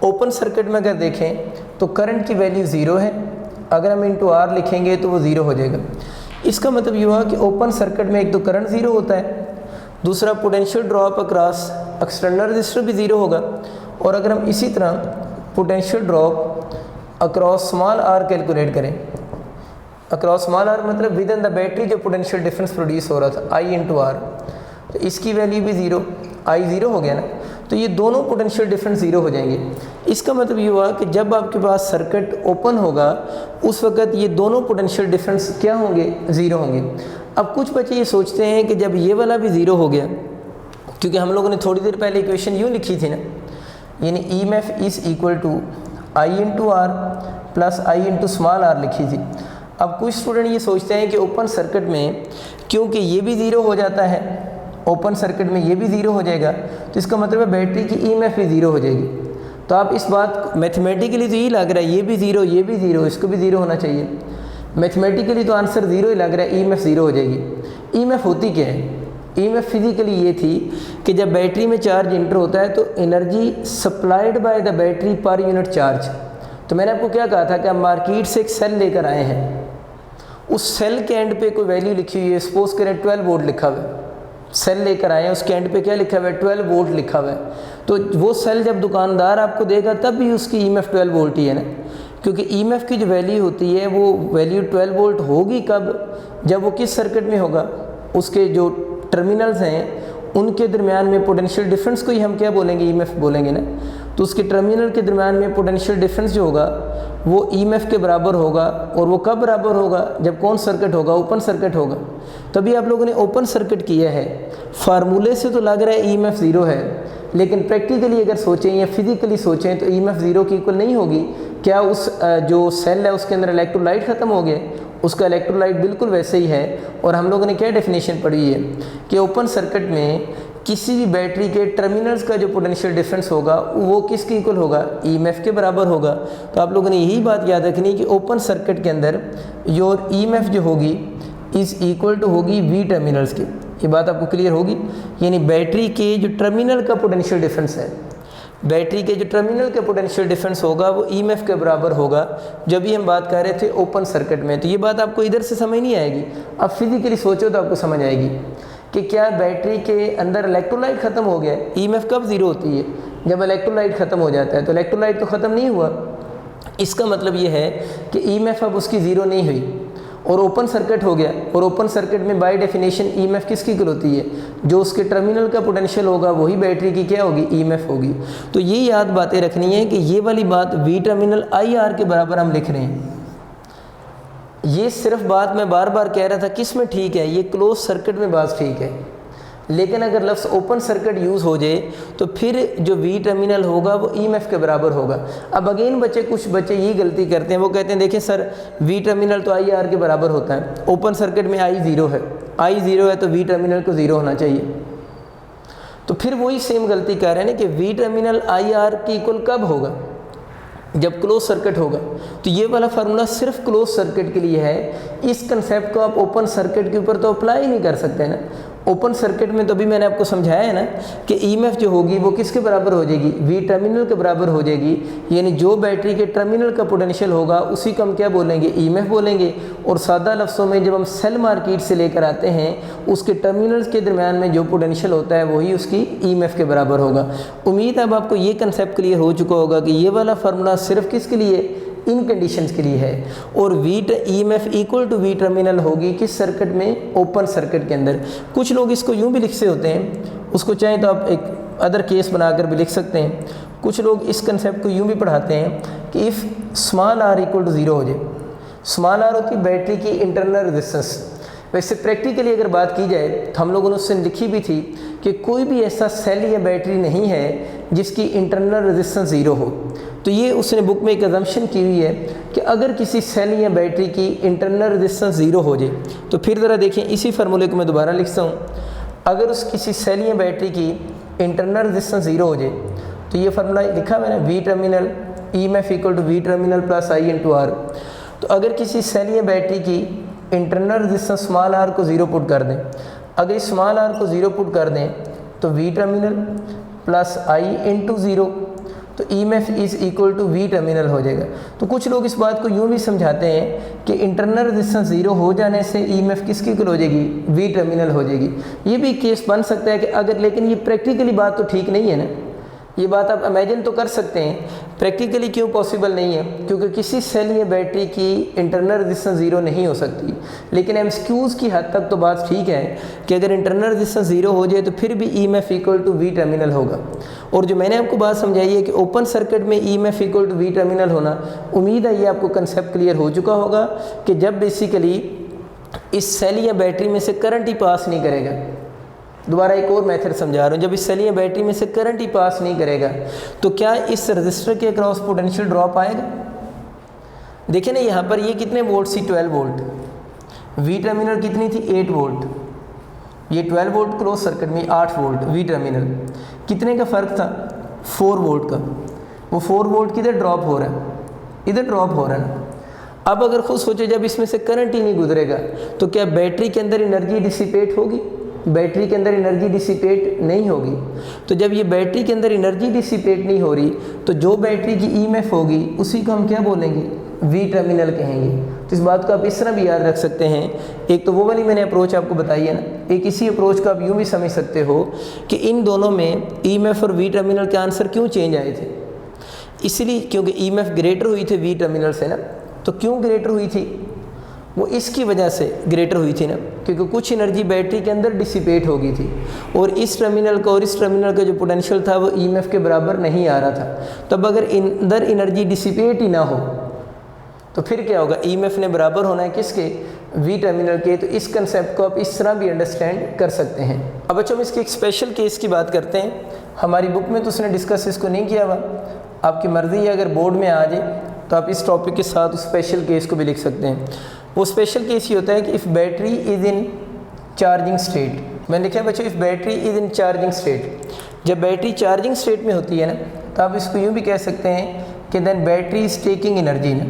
A: ओपन सर्किट में अगर देखें तो करंट की वैल्यू ज़ीरो है, अगर हम इंटू आर लिखेंगे तो वो ज़ीरो हो जाएगा। इसका मतलब ये हुआ कि ओपन सर्किट में एक तो करंट ज़ीरो होता है, दूसरा potential drop across external resistor भी ज़ीरो होगा। और अगर हम इसी तरह potential drop across small R calculate करें, अक्रॉस स्मॉल आर मतलब विद इन द बैटरी जो पोटेंशियल डिफरेंस प्रोड्यूस हो रहा था आई इंटू आर, तो इसकी वैल्यू भी ज़ीरो, आई ज़ीरो हो गया ना। तो ये दोनों पोटेंशियल डिफरेंस ज़ीरो हो जाएंगे। इसका मतलब ये हुआ कि जब आपके पास सर्किट ओपन होगा उस वक्त ये दोनों पोटेंशियल डिफरेंस क्या होंगे, ज़ीरो होंगे। अब कुछ बच्चे ये सोचते हैं कि जब ये वाला भी ज़ीरो हो गया, क्योंकि हम लोगों ने थोड़ी देर पहले इक्वेशन यूँ लिखी थी ना, यानी EMF is equal to I into R plus I into small R लिखी थी। अब कुछ स्टूडेंट ये सोचते हैं कि ओपन सर्किट में क्योंकि ये भी ज़ीरो हो जाता है, ओपन सर्किट में ये भी ज़ीरो हो जाएगा, तो इसका मतलब है बैटरी की EMF भी ज़ीरो हो जाएगी। तो आप इस बात मैथमेटिकली तो यही लग रहा है ये भी ज़ीरो, ये भी ज़ीरो, इसको भी ज़ीरो होना चाहिए। मैथमेटिकली तो आंसर ज़ीरो ही लग रहा है, EMF ज़ीरो हो जाएगी। EMF होती क्या है? EMF फिजिकली ये थी कि जब बैटरी में चार्ज इंटर होता है तो energy supplied by the battery पर यूनिट चार्ज। तो मैंने आपको क्या कहा था कि आप मार्केट से एक सेल लेकर आए हैं, उस सेल के एंड पे कोई वैल्यू लिखी हुई है, सपोज करें 12 वोल्ट लिखा हुआ है। सेल लेकर आए हैं, उसके एंड पे क्या लिखा हुआ है, 12 वोल्ट लिखा हुआ है। तो वो सेल जब दुकानदार आपको देगा तब भी उसकी EMF 12 वोल्ट ही है ना, क्योंकि EMF की जो वैल्यू होती है वो वैल्यू 12 वोल्ट होगी कब, जब वो किस सर्किट में होगा, उसके जो टर्मिनल्स हैं उनके दरमियान में पोटेंशियल डिफरेंस को ही हम क्या बोलेंगे, EMF बोलेंगे ना। तो उसके टर्मिनल के दरमियान में पोटेंशियल डिफरेंस जो होगा वो EMF के बराबर होगा। और वो कब बराबर होगा, जब कौन सर्किट होगा, ओपन सर्किट होगा। तभी आप लोगों ने ओपन सर्किट किया है। फार्मूले से तो लग रहा है EMF ज़ीरो है, लेकिन प्रैक्टिकली अगर सोचें या फिजिकली सोचें तो EMF ज़ीरो की इक्वल नहीं होगी। क्या उस जो सेल है उसके अंदर इलेक्ट्रोलाइट ख़त्म हो गए, उसका इलेक्ट्रोलाइट बिल्कुल वैसे ही है। और हम लोगों ने क्या डेफिनेशन पढ़ी है कि ओपन सर्किट में किसी भी बैटरी के टर्मिनल्स का जो पोटेंशियल डिफरेंस होगा वो किसके इक्वल होगा, EMF के बराबर होगा। तो आप लोगों ने यही बात याद रखनी कि ओपन सर्किट के अंदर योर EMF जो होगी इज़ इक्वल टू होगी V टर्मिनल्स की। ये बात आपको क्लियर होगी, यानी बैटरी के जो टर्मिनल का पोटेंशियल डिफरेंस है, बैटरी के जो टर्मिनल का पोटेंशियल डिफरेंस होगा वो EMF के बराबर होगा, जब भी हम बात कर रहे थे ओपन सर्किट में। तो ये बात आपको इधर से समझ नहीं आएगी, अब फिजिकली सोचो तो आपको समझ आएगी कि क्या बैटरी के अंदर इलेक्ट्रोलाइट ख़त्म हो गया। EMF कब ज़ीरो होती है, जब इलेक्ट्रोलाइट ख़त्म हो जाता है। तो इलेक्ट्रोलाइट तो ख़त्म नहीं हुआ, इसका मतलब ये है कि EMF अब उसकी ज़ीरो नहीं हुई और ओपन सर्किट हो गया। और ओपन सर्किट में बाय डेफिनेशन EMF किसकी इक्वल होती है, जो उसके टर्मिनल का पोटेंशियल होगा वही बैटरी की क्या होगी, EMF होगी। तो ये याद बातें रखनी है कि ये वाली बात V टर्मिनल IR के बराबर हम लिख रहे हैं। ये सिर्फ बात मैं बार बार कह रहा था किस में ठीक है, ये क्लोज सर्किट में बात ठीक है, लेकिन अगर लफ्ज़ ओपन सर्किट यूज़ हो जाए तो फिर जो V टर्मिनल होगा वो EMF के बराबर होगा। अब अगेन कुछ बच्चे ये गलती करते हैं, वो कहते हैं देखिए सर V टर्मिनल तो IR के बराबर होता है, ओपन सर्किट में I ज़ीरो है, I ज़ीरो है तो V टर्मिनल को ज़ीरो होना चाहिए। तो फिर वही सेम गलती कर रहे हैं कि V टर्मिनल IR की इक्वल कब होगा, जब क्लोज सर्किट होगा। तो ये वाला फार्मूला सिर्फ क्लोज सर्किट के लिए है, इस कंसेप्ट को आप ओपन सर्किट के ऊपर तो अप्लाई ही नहीं कर सकते ना। ओपन सर्किट में तो अभी मैंने आपको समझाया है ना कि EMF जो होगी वो किसके बराबर हो जाएगी, V टर्मिनल के बराबर हो जाएगी। यानी जो बैटरी के टर्मिनल का पोटेंशियल होगा उसी को हम क्या बोलेंगे, EMF बोलेंगे। और सादा लफ्ज़ों में जब हम सेल मार्केट से लेकर आते हैं उसके टर्मिनल्स के दरमियान में जो पोटेंशियल होता है वही उसकी EMF के बराबर होगा। उम्मीद है अब आपको ये कंसेप्ट क्लियर हो चुका होगा कि ये वाला फार्मूला सिर्फ किसके लिए, इन कंडीशंस के लिए है। और EMF equal to V terminal होगी किस सर्किट में, ओपन सर्किट के अंदर। कुछ लोग इसको यूँ भी लिखते होते हैं, उसको चाहें तो आप एक अदर केस बनाकर भी लिख सकते हैं। कुछ लोग इस कंसेप्ट को यूँ भी पढ़ाते हैं कि if small r equal to zero हो जाए। स्मॉल r होती है बैटरी की इंटरनल रेजिस्टेंस। वैसे प्रैक्टिकली अगर बात की जाए तो हम लोगों ने उससे लिखी भी थी कि कोई भी ऐसा सेल या बैटरी नहीं है जिसकी इंटरनल रेजिस्टेंस ज़ीरो हो। तो ये उसने बुक में एक अजम्पशन की हुई है कि अगर किसी सेल या बैटरी की इंटरनल रेजिस्टेंस ज़ीरो हो जाए, तो फिर ज़रा देखें इसी फार्मूले को मैं दोबारा लिखता हूँ। अगर उस किसी सेल या बैटरी की इंटरनल रेजिस्टेंस ज़ीरो हो जाए तो ये फार्मूला लिखा मैंने, V terminal EMF equal to V terminal plus I into R। तो अगर किसी सेल या बैटरी की इंटरनल रेजिस्टेंस स्मॉल r को ज़ीरो पुट कर दें, अगर इस स्मॉल r को ज़ीरो पुट कर दें तो V terminal plus I into zero, तो EMF is equal to V terminal हो जाएगा। तो कुछ लोग इस बात को यूँ भी समझाते हैं कि इंटरनल रेजिस्टेंस ज़ीरो हो जाने से EMF किसकी इक्वल हो जाएगी, V टर्मिनल हो जाएगी। ये भी केस बन सकता है कि अगर, लेकिन ये प्रैक्टिकली बात तो ठीक नहीं है ना। ये बात आप इमेजिन तो कर सकते हैं, प्रैक्टिकली क्यों पॉसिबल नहीं है, क्योंकि किसी सेल या बैटरी की इंटरनल रेजिस्टेंस ज़ीरो नहीं हो सकती। लेकिन एमसीक्यूज़ की हद तक तो बात ठीक है कि अगर इंटरनल रेजिस्टेंस ज़ीरो हो जाए तो फिर भी EMF equal to V terminal होगा। और जो मैंने आपको बात समझाई है कि ओपन सर्किट में EMF equal to V terminal होना, उम्मीद है ये आपको कंसेप्ट क्लियर हो चुका होगा कि जब बेसिकली इस सेल या बैटरी में से करंट ही पास नहीं करेगा। दोबारा एक और मेथड समझा रहा हूँ, जब इस सेल या बैटरी में से करंट ही पास नहीं करेगा तो क्या इस रजिस्टर के अक्रॉस पोटेंशियल ड्रॉप आएगा? देखिए ना यहाँ पर ये कितने वोल्ट थी, 12 वोल्ट। V टर्मिनल कितनी थी, 8 वोल्ट। ये 12 वोल्ट क्लोज सर्किट में 8 वोल्ट V टर्मिनल, कितने का फ़र्क था, 4 वोल्ट का। वो 4 वोल्ट किधर ड्रॉप हो रहा है, इधर ड्रॉप हो रहा है। अब अगर खुद सोचो जब इसमें से करंट ही नहीं गुजरेगा तो क्या बैटरी के अंदर एनर्जी डिसिपेट होगी? बैटरी के अंदर एनर्जी डिसिपेट नहीं होगी। तो जब ये बैटरी के अंदर एनर्जी डिसिपेट नहीं हो रही तो जो बैटरी की EMF होगी उसी को हम क्या बोलेंगे, V टर्मिनल कहेंगे। तो इस बात को आप इस तरह भी याद रख सकते हैं, एक तो वो वाली मैंने अप्रोच आपको बताई है ना, एक इसी अप्रोच को आप यूँ भी समझ सकते हो कि इन दोनों में EMF और V टर्मिनल के आंसर क्यों चेंज आए थे। इसलिए क्योंकि EMF ग्रेटर हुई थी V टर्मिनल से ना। तो क्यों ग्रेटर हुई थी, वो इसकी वजह से ग्रेटर हुई थी ना, क्योंकि कुछ एनर्जी बैटरी के अंदर डिसिपेट हो गई थी और इस टर्मिनल का और इस टर्मिनल का जो पोटेंशियल था वो EMF के बराबर नहीं आ रहा था। तब अगर अंदर एनर्जी डिसिपेट ही ना हो तो फिर क्या होगा, EMF ने बराबर होना है किसके, V टर्मिनल के। तो इस कंसेप्ट को आप इस तरह भी अंडरस्टैंड कर सकते हैं। अब बच्चों हम इसके एक स्पेशल केस की बात करते हैं। हमारी बुक में तो उसने डिस्कस इसको नहीं किया हुआ, आपकी मर्ज़ी है अगर बोर्ड में आ जाए तो आप इस टॉपिक के साथ उस स्पेशल केस को भी लिख सकते हैं। वो स्पेशल केस ये होता है कि if battery is in charging state. मैंने लिखा है बच्चों, if battery is in charging state. जब बैटरी चार्जिंग स्टेट में होती है ना तो आप इसको यूँ भी कह सकते हैं कि then battery is taking energy ना,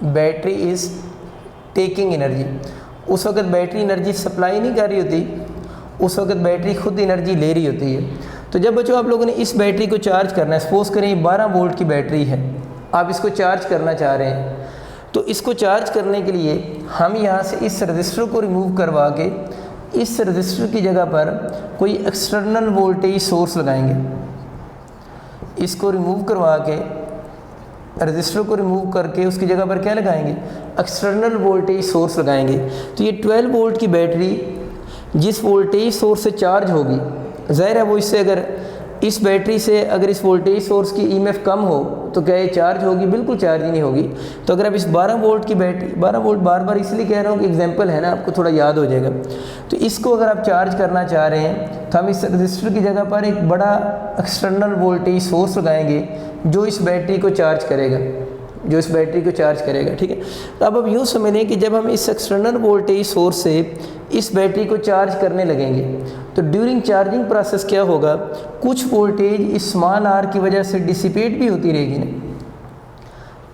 A: बैटरी इज़ टेकिंग एनर्जी। उस वक्त बैटरी एनर्जी सप्लाई नहीं कर रही होती, उस वक्त बैटरी खुद एनर्जी ले रही होती है। तो जब बच्चों आप लोगों ने इस बैटरी को चार्ज करना है, सपोज़ करें 12 वोल्ट की बैटरी है, आप इसको चार्ज करना चाह रहे हैं, तो इसको चार्ज करने के लिए हम यहाँ से इस रजिस्टर को रिमूव करवा के इस रजिस्टर की जगह पर कोई एक्सटर्नल वोल्टेज सोर्स लगाएंगे। इसको रिमूव करवा के, रजिस्टर को रिमूव करके उसकी जगह पर क्या लगाएंगे, एक्सटर्नल वोल्टेज सोर्स लगाएंगे। तो ये 12 वोल्ट की बैटरी जिस वोल्टेज सोर्स से चार्ज होगी, ज़ाहिर है वो इससे अगर इस बैटरी से अगर इस वोल्टेज सोर्स की EMF कम हो तो क्या ये चार्ज होगी, बिल्कुल चार्ज ही नहीं होगी। तो अगर आप इस 12 वोल्ट की बैटरी, 12 वोल्ट बार बार इसलिए कह रहा हूँ कि एग्जांपल है ना, आपको थोड़ा याद हो जाएगा। तो इसको अगर आप चार्ज करना चाह रहे हैं तो हम इस रजिस्टर की जगह पर एक बड़ा एक्सटर्नल वोल्टेज सोर्स लगाएंगे जो इस बैटरी को चार्ज करेगा, जो इस बैटरी को चार्ज करेगा, ठीक है। तो अब यूँ समझ लें कि जब हम इस एक्सटर्नल वोल्टेज सोर्स से इस बैटरी को चार्ज करने लगेंगे तो ड्यूरिंग चार्जिंग प्रोसेस क्या होगा, कुछ वोल्टेज इस स्मॉल आर की वजह से डिसिपेट भी होती रहेगी ना,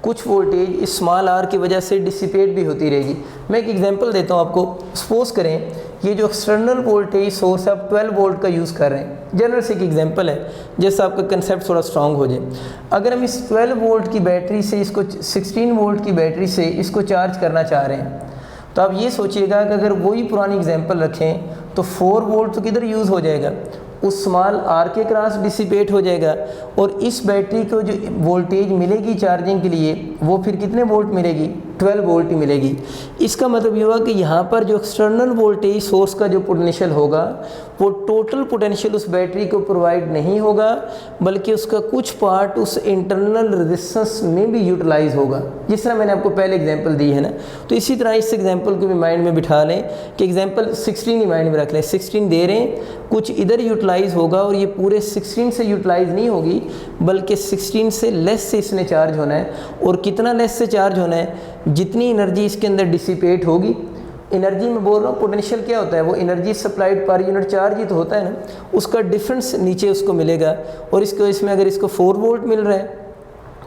A: कुछ वोल्टेज इस स्मॉल आर की वजह से डिसिपेट भी होती रहेगी। मैं एक एग्जांपल देता हूँ आपको। सपोज़ करें ये जो एक्सटर्नल वोल्टेज सोर्स आप 12 वोल्ट का यूज़ कर रहे हैं, जनरल से एक एग्जांपल है जैसे आपका कंसेप्ट थोड़ा स्ट्रांग हो जाए। अगर हम इस 12 वोल्ट की बैटरी से इसको 16 वोल्ट की बैटरी से इसको चार्ज करना चाह रहे हैं तो आप ये सोचिएगा कि अगर वही पुरानी एग्जांपल रखें तो 4 वोल्ट तो किधर यूज़ हो जाएगा, उस स्मॉल आर के क्रॉस डिसिपेट हो जाएगा और इस बैटरी को जो वोल्टेज मिलेगी चार्जिंग के लिए वो फिर कितने वोल्ट मिलेगी, 12 वोल्ट ही मिलेगी। इसका मतलब ये हुआ कि यहाँ पर जो एक्सटर्नल वोल्टेज सोर्स का जो पोटेंशियल होगा वो टोटल पोटेंशियल उस बैटरी को प्रोवाइड नहीं होगा, बल्कि उसका कुछ पार्ट उस इंटरनल रेजिस्टेंस में भी यूटिलाइज होगा, जिस तरह मैंने आपको पहले एग्जांपल दी है ना। तो इसी तरह इस एग्जांपल को भी माइंड में बिठा लें कि एग्जांपल 16 ही माइंड में रख लें। 16 दे रहे हैं, कुछ इधर यूटिलाइज होगा और ये पूरे 16 से यूटिलाइज नहीं होगी, बल्कि 16 से लेस से इसने चार्ज होना है। और कितना लेस से चार्ज होना है, जितनी एनर्जी इसके अंदर डिसिपेट होगी। एनर्जी में बोल रहा हूँ, पोटेंशियल क्या होता है, वो energy supplied per unit charge ही तो होता है ना, उसका डिफरेंस नीचे उसको मिलेगा। और इसको इसमें अगर इसको 4 वोल्ट मिल रहा है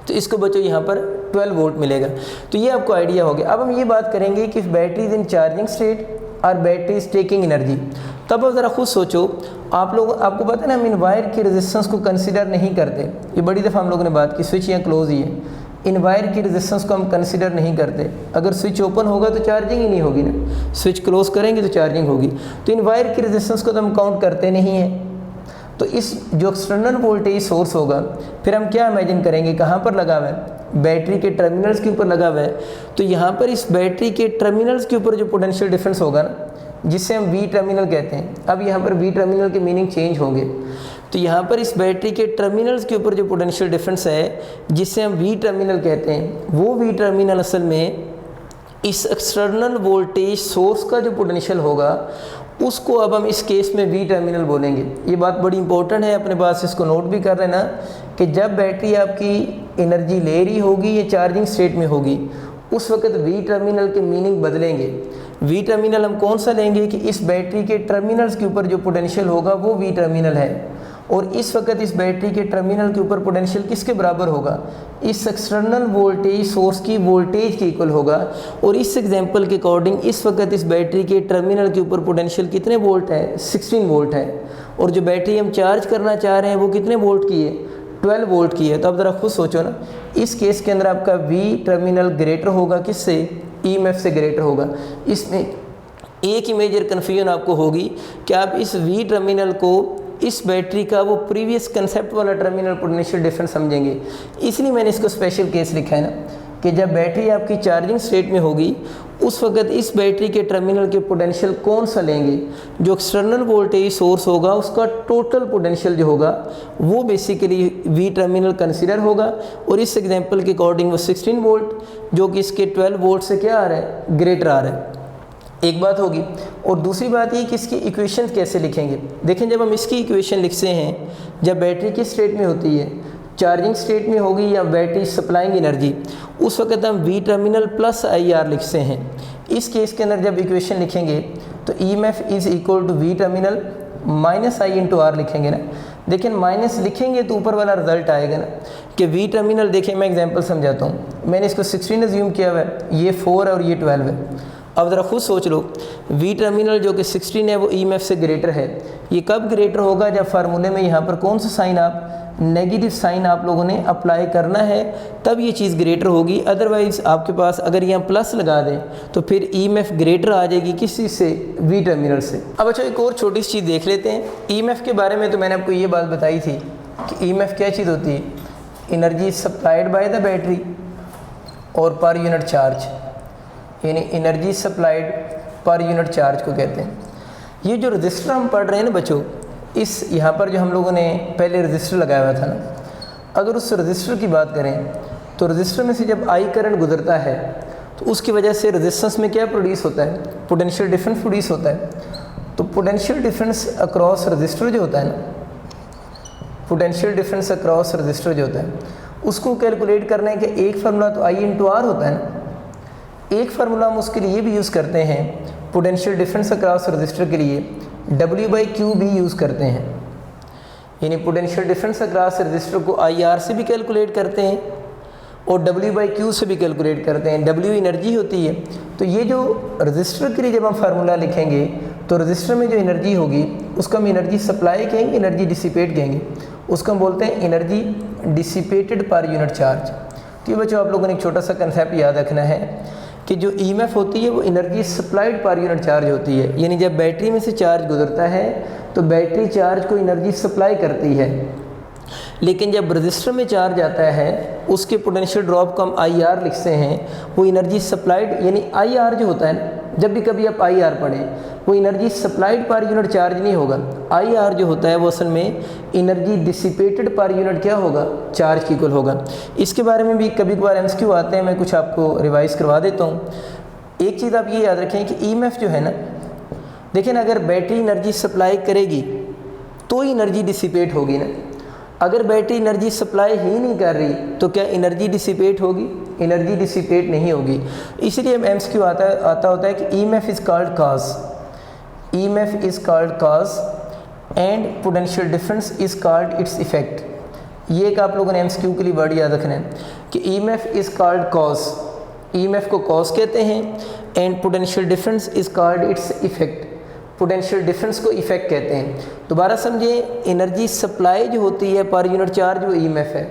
A: तो इसको बच्चों यहाँ पर 12 वोल्ट मिलेगा। तो ये आपको आइडिया हो गया। अब हम ये बात करेंगे कि battery is in charging state और बैटरी इज टेकिंग एनर्जी। तब अब ज़रा खुद सोचो, आपको पता है ना, हम इन वायर की रेजिस्टेंस को कंसिडर नहीं करते। ये बड़ी दफ़ा हम लोगों ने बात की, स्विच यहाँ क्लोज ही है, इन वायर की रेजिस्टेंस को हम कंसिडर नहीं करते। अगर स्विच ओपन होगा तो चार्जिंग ही नहीं होगी ना, स्विच क्लोज करेंगे तो चार्जिंग होगी। तो इन वायर की रेजिस्टेंस को तो हम काउंट करते नहीं हैं। तो इस जो एक्सटर्नल वोल्टेज सोर्स होगा फिर हम क्या इमेजिन करेंगे, कहाँ पर लगा हुआ है, बैटरी के टर्मिनल्स के ऊपर लगा हुआ है। तो यहाँ पर इस बैटरी के टर्मिनल्स के ऊपर जो पोटेंशियल डिफरेंस होगा ना, जिसे हम V टर्मिनल कहते हैं, अब यहाँ पर V टर्मिनल के मीनिंग चेंज होंगे। तो यहाँ पर इस बैटरी के टर्मिनल्स के ऊपर जो पोटेंशियल डिफरेंस है, जिसे हम वी टर्मिनल कहते हैं, वो वी टर्मिनल असल में इस एक्सटर्नल वोल्टेज सोर्स का जो पोटेंशियल होगा उसको अब हम इस केस में वी टर्मिनल बोलेंगे। ये बात बड़ी इंपॉर्टेंट है, अपने पास इसको नोट भी कर लेना कि जब बैटरी आपकी एनर्जी ले रही होगी या चार्जिंग स्टेट में होगी उस वक्त वी टर्मिनल के मीनिंग बदलेंगे। वी टर्मिनल हम कौन सा लेंगे कि इस बैटरी के टर्मिनल्स के ऊपर जो पोटेंशियल होगा वो वी टर्मिनल है, और इस वक्त इस बैटरी के टर्मिनल के ऊपर पोटेंशियल किसके बराबर होगा, इस एक्सटर्नल वोल्टेज सोर्स की वोल्टेज के इक्वल होगा। और इस एग्जांपल के अकॉर्डिंग इस वक्त इस बैटरी के टर्मिनल के ऊपर पोटेंशियल कितने वोल्ट है, 16 वोल्ट है, और जो बैटरी हम चार्ज करना चाह रहे हैं वो कितने वोल्ट की है, 12 वोल्ट की है। तो अब ज़रा खुद सोचो ना, इस केस के अंदर आपका वी टर्मिनल ग्रेटर होगा किससे, ईएमएफ से ग्रेटर होगा। इसमें एक ही मेजर कन्फ्यूजन आपको होगी कि आप इस वी टर्मिनल को इस बैटरी का वो प्रीवियस कंसेप्ट वाला टर्मिनल पोटेंशियल डिफरेंस समझेंगे, इसलिए मैंने इसको स्पेशल केस लिखा है ना कि जब बैटरी आपकी चार्जिंग स्टेट में होगी उस वक्त इस बैटरी के टर्मिनल के पोटेंशियल कौन सा लेंगे, जो एक्सटर्नल वोल्टेज सोर्स होगा उसका टोटल पोटेंशियल जो होगा वो बेसिकली वी टर्मिनल कंसिडर होगा। और इस एग्जांपल के अकॉर्डिंग वो 16 वोल्ट जो कि इसके 12 वोल्ट से क्या आ रहा है, ग्रेटर आ रहा है। एक बात होगी। और दूसरी बात ये कि इसकी इक्वेशन कैसे लिखेंगे। देखें, जब हम इसकी इक्वेशन लिखते हैं, जब बैटरी किस स्टेट में होती है, चार्जिंग स्टेट में होगी या बैटरी सप्लाइंग एनर्जी, उस वक्त हम V terminal plus I R लिखते हैं। इस केस के अंदर जब इक्वेशन लिखेंगे तो E M F is equal to V terminal minus I into R लिखेंगे ना। लेकिन माइनस लिखेंगे तो ऊपर वाला रिजल्ट आएगा ना कि वी टर्मिनल। देखें, मैं एग्जांपल समझाता हूँ। मैंने इसको 16 अज्यूम किया हुआ है, ये 4 है और ये 12 है। अब ज़रा खुद सोच लो, वी टर्मिनल जो कि 16 है वो ई एम एफ से ग्रेटर है। ये कब ग्रेटर होगा, जब फार्मूले में यहाँ पर कौन सा साइन, आप नेगेटिव साइन आप लोगों ने अप्लाई करना है, तब ये चीज़ ग्रेटर होगी। अदरवाइज़ आपके पास अगर यहाँ प्लस लगा दें तो फिर ई एम एफ ग्रेटर आ जाएगी किस चीज़ से, वी टर्मिनल से। अब अच्छा, एक और छोटी सी चीज़ देख लेते हैं। ई एम एफ के बारे में तो मैंने आपको ये बात बताई थी कि ई एम एफ क्या चीज़ होती है, energy supplied by the battery और पर यूनिट चार्ज, यानी energy supplied per unit charge को कहते हैं। ये जो रजिस्टर हम पढ़ रहे हैं ना बच्चों, इस यहाँ पर जो हम लोगों ने पहले रजिस्टर लगाया हुआ था ना, अगर उस रजिस्टर की बात करें तो रजिस्टर में से जब आई करंट गुजरता है तो उसकी वजह से रजिस्टेंस में क्या प्रोड्यूस होता है, पोटेंशियल डिफरेंस प्रोड्यूस होता है। तो पोटेंशियल डिफरेंस अक्रॉस रजिस्टर जो होता है ना, पोटेंशियल डिफरेंस अक्रॉस रजिस्टर जो होता है, उसको कैलकुलेट करने के एक फार्मूला तो आई इंटू आर होता है ना। एक फार्मूला हम उसके लिए भी यूज़ करते हैं, पोटेंशियल डिफरेंस अक्रॉस रजिस्टर के लिए W/Q भी यूज़ करते हैं। यानी पोटेंशियल डिफरेंस अक्रॉस रजिस्टर को IR से भी कैलकुलेट करते हैं और W/Q से भी कैलकुलेट करते हैं। W एनर्जी होती है। तो ये जो रजिस्टर के लिए जब हम फार्मूला लिखेंगे तो रजिस्टर में जो एनर्जी होगी उसको हम एनर्जी सप्लाई कहेंगे, एनर्जी डिसिपेट कहेंगे। उसको हम बोलते हैं एनर्जी डिसिपेटेड पर यूनिट चार्ज। तो ये बच्चों आप लोगों ने एक छोटा सा कंसेप्ट याद रखना है कि जो ईएमएफ होती है वो energy supplied per unit charge होती है। यानी जब बैटरी में से चार्ज गुजरता है तो बैटरी चार्ज को एनर्जी सप्लाई करती है, लेकिन जब रजिस्टर में चार्ज आता है उसके पोटेंशियल ड्रॉप को हम IR लिखते हैं। वो एनर्जी सप्लाइड, यानी IR जो होता है ना, जब भी कभी आप IR पढ़ें, वो energy supplied per unit charge नहीं होगा। IR जो होता है वो असल में एनर्जी डिसिपेटेड पर यूनिट क्या होगा, चार्ज की इक्वल होगा। इसके बारे में भी कभी कभार MCQ आते हैं, मैं कुछ आपको रिवाइज करवा देता हूँ। एक चीज़ आप ये याद रखें कि EMF जो है ना, देखें ना, अगर बैटरी एनर्जी सप्लाई करेगी तो ही एनर्जी डिसिपेट होगी ना। अगर बैटरी एनर्जी सप्लाई ही नहीं कर रही तो क्या एनर्जी डिसिपेट होगी? एनर्जी डिसिपेट नहीं होगी। इसलिए MCQ आता होता है कि EMF is called cause, EMF is called cause and potential difference is called its effect. ये एक आप लोगों ने MCQ के लिए वर्ड याद रखना है कि EMF is called cause, EMF को कॉज कहते हैं, and potential difference is called its effect, potential difference को इफेक्ट कहते हैं। दोबारा समझे, एनर्जी सप्लाई जो होती है पर यूनिट चार्ज वो EMF है,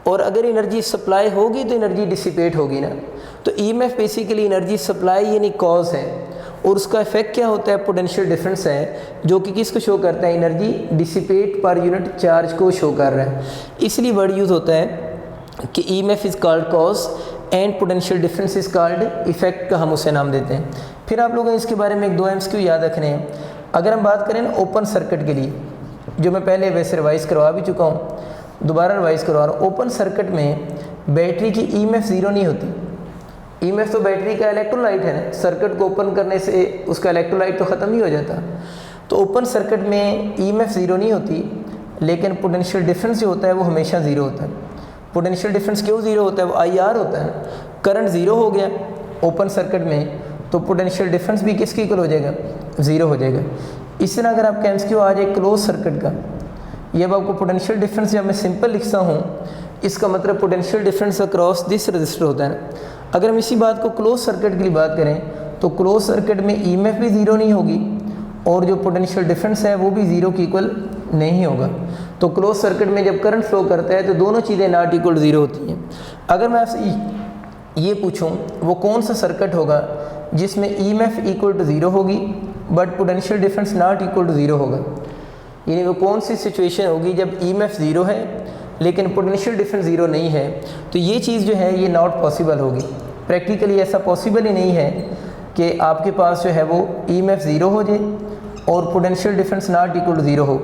A: और अगर एनर्जी सप्लाई होगी तो एनर्जी डिसिपेट होगी ना। तो EMF बेसिकली एनर्जी सप्लाई यानी कॉज है, और उसका इफेक्ट क्या होता है, पोटेंशियल डिफरेंस है, जो कि किसको शो करता है, एनर्जी डिसिपेट पर यूनिट चार्ज को शो कर रहा है। इसलिए वर्ड यूज़ होता है कि EMF is called cause and potential difference is called effect का हम उसे नाम देते हैं। फिर आप लोगों ने इसके बारे में एक दो MCQ याद रखने हैं। अगर हम बात करें ना ओपन सर्किट के लिए, जो मैं पहले वैसे रिवाइज़ करवा भी चुका हूँ, दोबारा रिवाइज़ करवा रहा हूँ। ओपन सर्किट में बैटरी की EMF ज़ीरो नहीं होती। EMF तो बैटरी का इलेक्ट्रोलाइट है ना, सर्किट को ओपन करने से उसका इलेक्ट्रोलाइट तो ख़त्म नहीं हो जाता। तो ओपन सर्किट में EMF ज़ीरो नहीं होती, लेकिन पोटेंशियल डिफरेंस जो होता है वो हमेशा ज़ीरो होता है। पोटेंशियल डिफरेंस क्यों ज़ीरो होता है? वो IR होता है। करंट ज़ीरो हो गया ओपन सर्किट में, तो पोटेंशियल डिफरेंस भी किसके इक्वल हो जाएगा? ज़ीरो हो जाएगा। इस तरह अगर आपका MCQ आ जाए क्लोज सर्किट का, ये अब आपको पोटेंशियल डिफरेंस जब मैं सिंपल लिखता हूँ, इसका मतलब potential difference across this register होता है। अगर हम इसी बात को क्लोज सर्किट के लिए बात करें तो क्लोज सर्किट में EMF भी ज़ीरो नहीं होगी और जो पोटेंशियल डिफरेंस है वो भी ज़ीरो की इक्वल नहीं होगा। तो क्लोज सर्किट में जब करंट फ्लो करता है तो दोनों चीज़ें नॉट इक्वल ज़ीरो होती हैं। अगर मैं आपसे ये पूछूं वो कौन सा सर्किट होगा जिसमें EMF इक्वल टू ज़ीरो होगी but potential difference not equal to zero होगा, यानी वो कौन सी सिचुएशन होगी जब EMF ज़ीरो है लेकिन पोटेंशियल डिफरेंस ज़ीरो नहीं है? तो ये चीज़ जो है ये नॉट पॉसिबल होगी। प्रैक्टिकली ऐसा पॉसिबल ही नहीं है कि आपके पास जो है वो EMF ज़ीरो हो जाए और potential difference not equal to zero हो।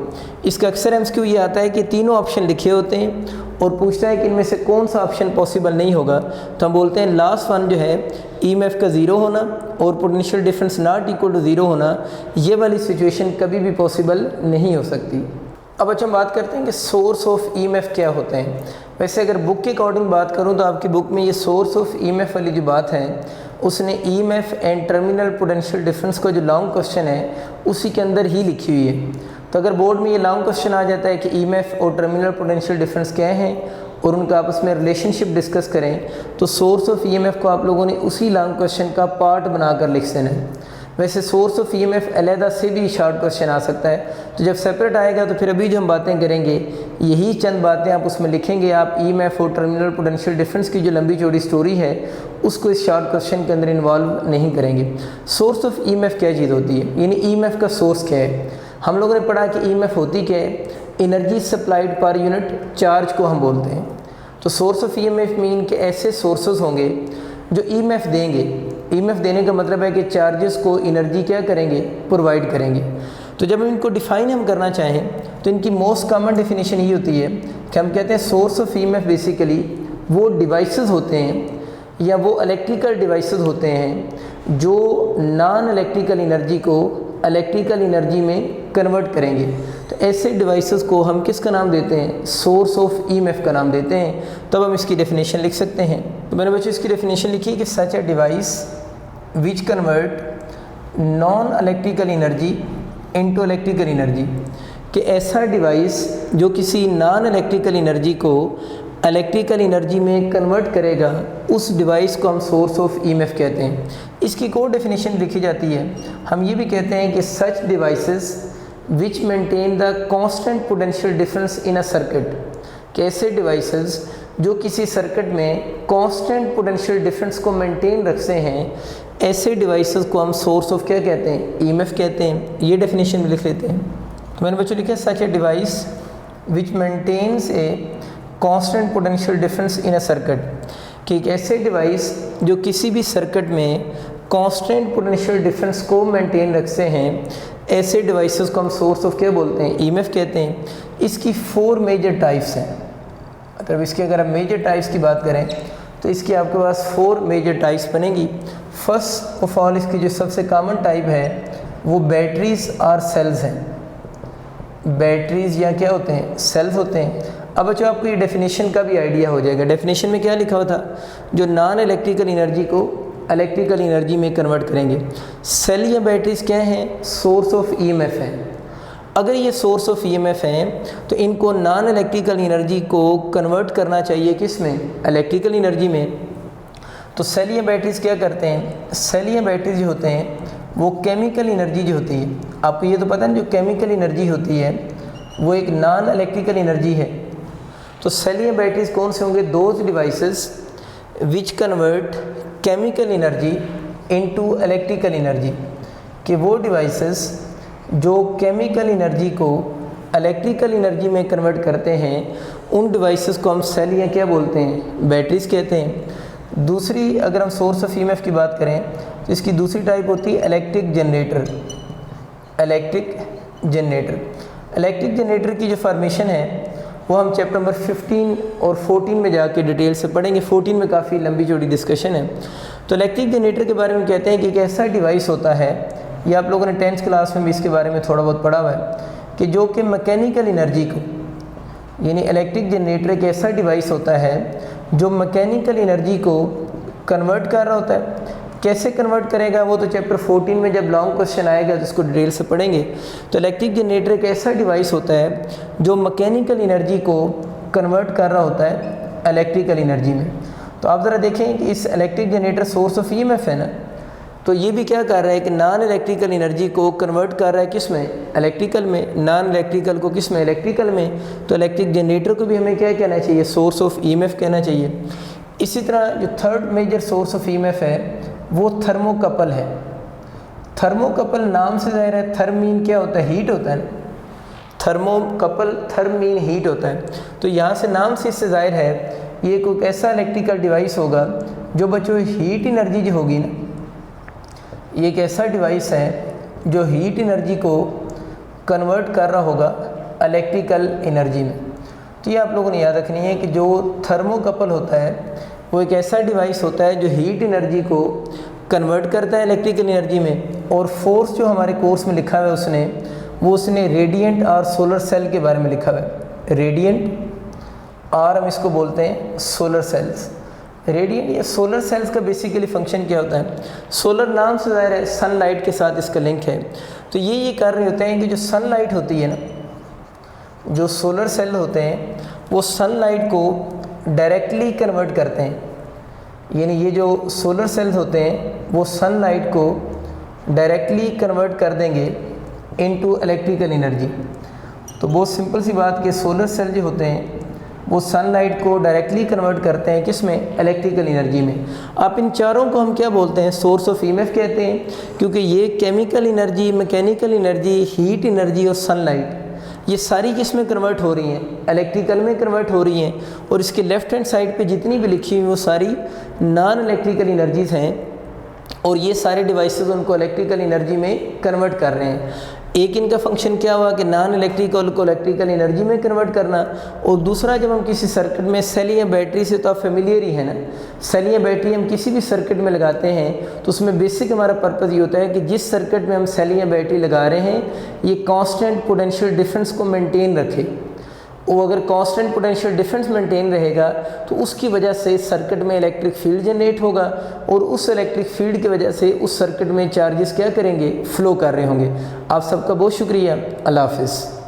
A: इसका अक्सर MCQ ये आता है कि तीनों ऑप्शन लिखे होते हैं और पूछता है कि इनमें से कौन सा ऑप्शन पॉसिबल नहीं होगा, तो हम बोलते हैं लास्ट वन जो है EMF का ज़ीरो होना और potential difference not equal to zero होना, ये वाली सिचुएशन कभी भी पॉसिबल नहीं हो सकती। अब अच्छा हम बात करते हैं कि सोर्स ऑफ EMF क्या होते हैं। वैसे अगर बुक के अकॉर्डिंग बात करूं तो आपकी बुक में ये सोर्स ऑफ EMF वाली जो बात है उसने EMF and terminal potential difference को जो लॉन्ग क्वेश्चन है उसी के अंदर ही लिखी हुई है। तो अगर बोर्ड में ये लॉन्ग क्वेश्चन आ जाता है कि EMF और टर्मिनल पोटेंशियल डिफरेंस क्या हैं और उनका आपस में रिलेशनशिप डिस्कस करें, तो सोर्स ऑफ EMF को आप लोगों ने उसी लॉन्ग क्वेश्चन का पार्ट बनाकर लिख देना है। वैसे सोर्स ऑफ EMF अलहदा से भी शॉर्ट क्वेश्चन आ सकता है, तो जब सेपरेट आएगा तो फिर अभी जो हम बातें करेंगे यही चंद बातें आप उसमें लिखेंगे। आप EMF और टर्मिनल पोटेंशियल डिफरेंस की जो लंबी चौड़ी स्टोरी है उसको इस शॉर्ट क्वेश्चन के अंदर इन्वॉल्व नहीं करेंगे। सोर्स ऑफ EMF क्या चीज़ होती है, यानी EMF का सोर्स क्या है? हम लोगों ने पढ़ा कि EMF होती क्या है? Energy supplied per unit charge को हम बोलते हैं। तो सोर्स ऑफ EMF मीन के ऐसे सोर्सेज होंगे जो EMF देंगे। EMF देने का मतलब है कि चार्जेस को एनर्जी क्या करेंगे? प्रोवाइड करेंगे। तो जब इनको डिफ़ाइन हम करना चाहें तो इनकी मोस्ट कॉमन डेफिनेशन ये होती है कि हम कहते हैं सोर्स ऑफ EMF बेसिकली वो डिवाइसेस होते हैं या वो इलेक्ट्रिकल डिवाइसेस होते हैं जो नॉन इलेक्ट्रिकल एनर्जी को इलेक्ट्रिकल एनर्जी में कन्वर्ट करेंगे। तो ऐसे डिवाइसेस को हम किसका नाम देते हैं? सोर्स ऑफ EMF का नाम देते हैं। तब हम इसकी डेफिनेशन लिख सकते हैं। तो मैंने बच्चों इसकी डेफिनेशन लिखी कि such a device which convert non electrical energy into electrical energy, कि ऐसा डिवाइस जो किसी नॉन इलेक्ट्रिकल एनर्जी को इलेक्ट्रिकल एनर्जी में कन्वर्ट करेगा, उस डिवाइस को हम सोर्स ऑफ EMF कहते हैं। इसकी एक और डेफिनेशन लिखी जाती है, हम ये भी कहते हैं कि such devices which maintain the constant potential difference in a circuit, कि ऐसे डिवाइसेस जो किसी सर्किट में कांस्टेंट पोटेंशियल डिफरेंस को मेंटेन रखते हैं, ऐसे डिवाइसेस को हम सोर्स ऑफ क्या कहते हैं? EMF कहते हैं। ये डेफिनेशन में लिख लेते हैं। तो मैंने बच्चों लिखा such a device which maintains a constant potential difference in a circuit, कि एक ऐसे डिवाइस जो किसी भी सर्किट में कांस्टेंट पोटेंशियल डिफरेंस को मेंटेन रखते हैं, ऐसे डिवाइसेस को हम सोर्स ऑफ क्या बोलते हैं? EMF कहते हैं। इसकी 4 मेजर टाइप्स हैं। मतलब इसके अगर हम मेजर टाइप्स की बात करें तो इसकी आपके पास 4 मेजर टाइप्स बनेगी। फर्स्ट ऑफ ऑल इसकी जो सबसे कॉमन टाइप है वो बैटरीज और सेल्स हैं। बैटरीज या क्या होते हैं? सेल्स होते हैं। अब बच्चों आपको ये डेफिनेशन का भी आइडिया हो जाएगा। डेफिनेशन में क्या लिखा हुआ था? जो नॉन इलेक्ट्रिकल एनर्जी को इलेक्ट्रिकल एनर्जी में कन्वर्ट करेंगे। सेल या बैटरीज क्या हैं? सोर्स ऑफ EMF हैं। अगर ये सोर्स ऑफ EMF हैं तो इनको नॉन इलेक्ट्रिकल एनर्जी को कन्वर्ट करना चाहिए किस में? इलेक्ट्रिकल एनर्जी में। तो सेल या बैटरीज क्या करते हैं? सेल या बैटरीज जो होते हैं वो केमिकल एनर्जी जो होती है, आपको ये तो पता है जो केमिकल एनर्जी होती है वो एक नॉन इलेक्ट्रिकल एनर्जी है। तो सेल या बैटरीज कौन से होंगे? Those devices which convert chemical energy into electrical energy, कि वो डिवाइसेस जो केमिकल एनर्जी को इलेक्ट्रिकल एनर्जी में कन्वर्ट करते हैं, उन डिवाइसेस को हम सेल या क्या बोलते हैं? बैटरीज कहते हैं। दूसरी अगर हम सोर्स ऑफ EMF की बात करें तो इसकी दूसरी टाइप होती है electric generator. Electric generator, electric generator की जो फार्मेशन है वो हम चैप्टर नंबर 15 और 14 में जाके डिटेल से पढ़ेंगे। 14 में काफ़ी लंबी चौड़ी डिस्कशन है। तो इलेक्ट्रिक जनरेटर के बारे में कहते हैं कि एक ऐसा डिवाइस होता है, ये आप लोगों ने 10th क्लास में भी इसके बारे में थोड़ा बहुत पढ़ा हुआ है, कि जो कि मैकेनिकल एनर्जी को, यानी इलेक्ट्रिक जनरेटर एक ऐसा डिवाइस होता है जो मैकेनिकल एनर्जी को कन्वर्ट कर रहा होता है। कैसे कन्वर्ट करेगा वो तो चैप्टर 14 में जब लॉन्ग क्वेश्चन आएगा तो उसको डिटेल से पढ़ेंगे। तो इलेक्ट्रिक जनरेटर एक ऐसा डिवाइस होता है जो मैकेनिकल एनर्जी को कन्वर्ट कर रहा होता है इलेक्ट्रिकल एनर्जी में। तो आप ज़रा देखें कि इस electric generator source of EMF है ना, तो ये भी क्या कर रहा है कि नॉन इलेक्ट्रिकल एनर्जी को कन्वर्ट कर रहा है किस में, इलेक्ट्रिकल में, नॉन इलेक्ट्रिकल को किस में, इलेक्ट्रिकल में। तो इलेक्ट्रिक जनरेटर को भी हमें क्या कहना चाहिए, सोर्स ऑफ ईएमएफ कहना चाहिए। इसी तरह जो third major source of EMF है वो थर्मोकपल है। थर्मोकपल नाम से ज़ाहिर है, थर्म मीन क्या होता है, हीट होता है। थर्मोकपल, थर्म मीन हीट होता है। तो यहाँ से नाम से इससे ज़ाहिर है ये कोई ऐसा इलेक्ट्रिकल डिवाइस होगा जो बच्चों हीट एनर्जी जो होगी ना, ये एक ऐसा डिवाइस है जो हीट एनर्जी को कन्वर्ट कर रहा होगा इलेक्ट्रिकल एनर्जी में। तो ये आप लोगों ने याद रखनी है कि जो थर्मोकपल होता है वो एक ऐसा डिवाइस होता है जो हीट एनर्जी को कन्वर्ट करता है इलेक्ट्रिकल एनर्जी में। और फोर्स जो हमारे कोर्स में लिखा हुआ है उसने रेडिएंट और सोलर सेल के बारे में लिखा हुआ है। रेडिएंट और हम इसको बोलते हैं सोलर सेल्स। रेडिएंट या सोलर सेल्स का बेसिकली फंक्शन क्या होता है, सोलर नाम से ज़ाहिर है सनलाइट के साथ इसका लिंक है। तो ये कर रहे होते हैं कि जो सनलाइट होती है ना, जो सोलर सेल होते हैं वो सनलाइट को डायरेक्टली कन्वर्ट करते हैं। यानी ये जो सोलर सेल्स होते हैं वो सनलाइट को डायरेक्टली कन्वर्ट कर देंगे इनटू इलेक्ट्रिकल एनर्जी। तो बहुत सिंपल सी बात कि सोलर सेल जो होते हैं वो सनलाइट को डायरेक्टली कन्वर्ट करते हैं किस में, इलेक्ट्रिकल एनर्जी में। आप इन चारों को हम क्या बोलते हैं, सोर्स ऑफ ईएमएफ कहते हैं, क्योंकि ये chemical energy, mechanical energy, heat energy और सनलाइट ये सारी किस में कन्वर्ट हो रही हैं, इलेक्ट्रिकल में कन्वर्ट हो रही हैं। और इसके लेफ्ट हैंड साइड पे जितनी भी लिखी हुई वो सारी नॉन इलेक्ट्रिकल एनर्जीज़ हैं और ये सारे डिवाइसेस उनको इलेक्ट्रिकल एनर्जी में कन्वर्ट कर रहे हैं। एक इनका फंक्शन क्या हुआ कि नॉन इलेक्ट्रिकल को इलेक्ट्रिकल एनर्जी में कन्वर्ट करना, और दूसरा जब हम किसी सर्किट में सेल या बैटरी से, तो आप फेमिलियर ही है ना, सेल या बैटरी हम किसी भी सर्किट में लगाते हैं तो उसमें बेसिक हमारा पर्पज़ ये होता है कि जिस सर्किट में हम सेल या बैटरी लगा रहे हैं ये कांस्टेंट पोटेंशियल डिफरेंस को मेंटेन रखे। वो अगर कांस्टेंट पोटेंशियल डिफरेंस मेंटेन रहेगा तो उसकी वजह से सर्किट में इलेक्ट्रिक फील्ड जनरेट होगा और उस इलेक्ट्रिक फील्ड की वजह से उस सर्किट में चार्जेस क्या करेंगे, फ्लो कर रहे होंगे। आप सबका बहुत शुक्रिया। अल्लाह हाफिज़।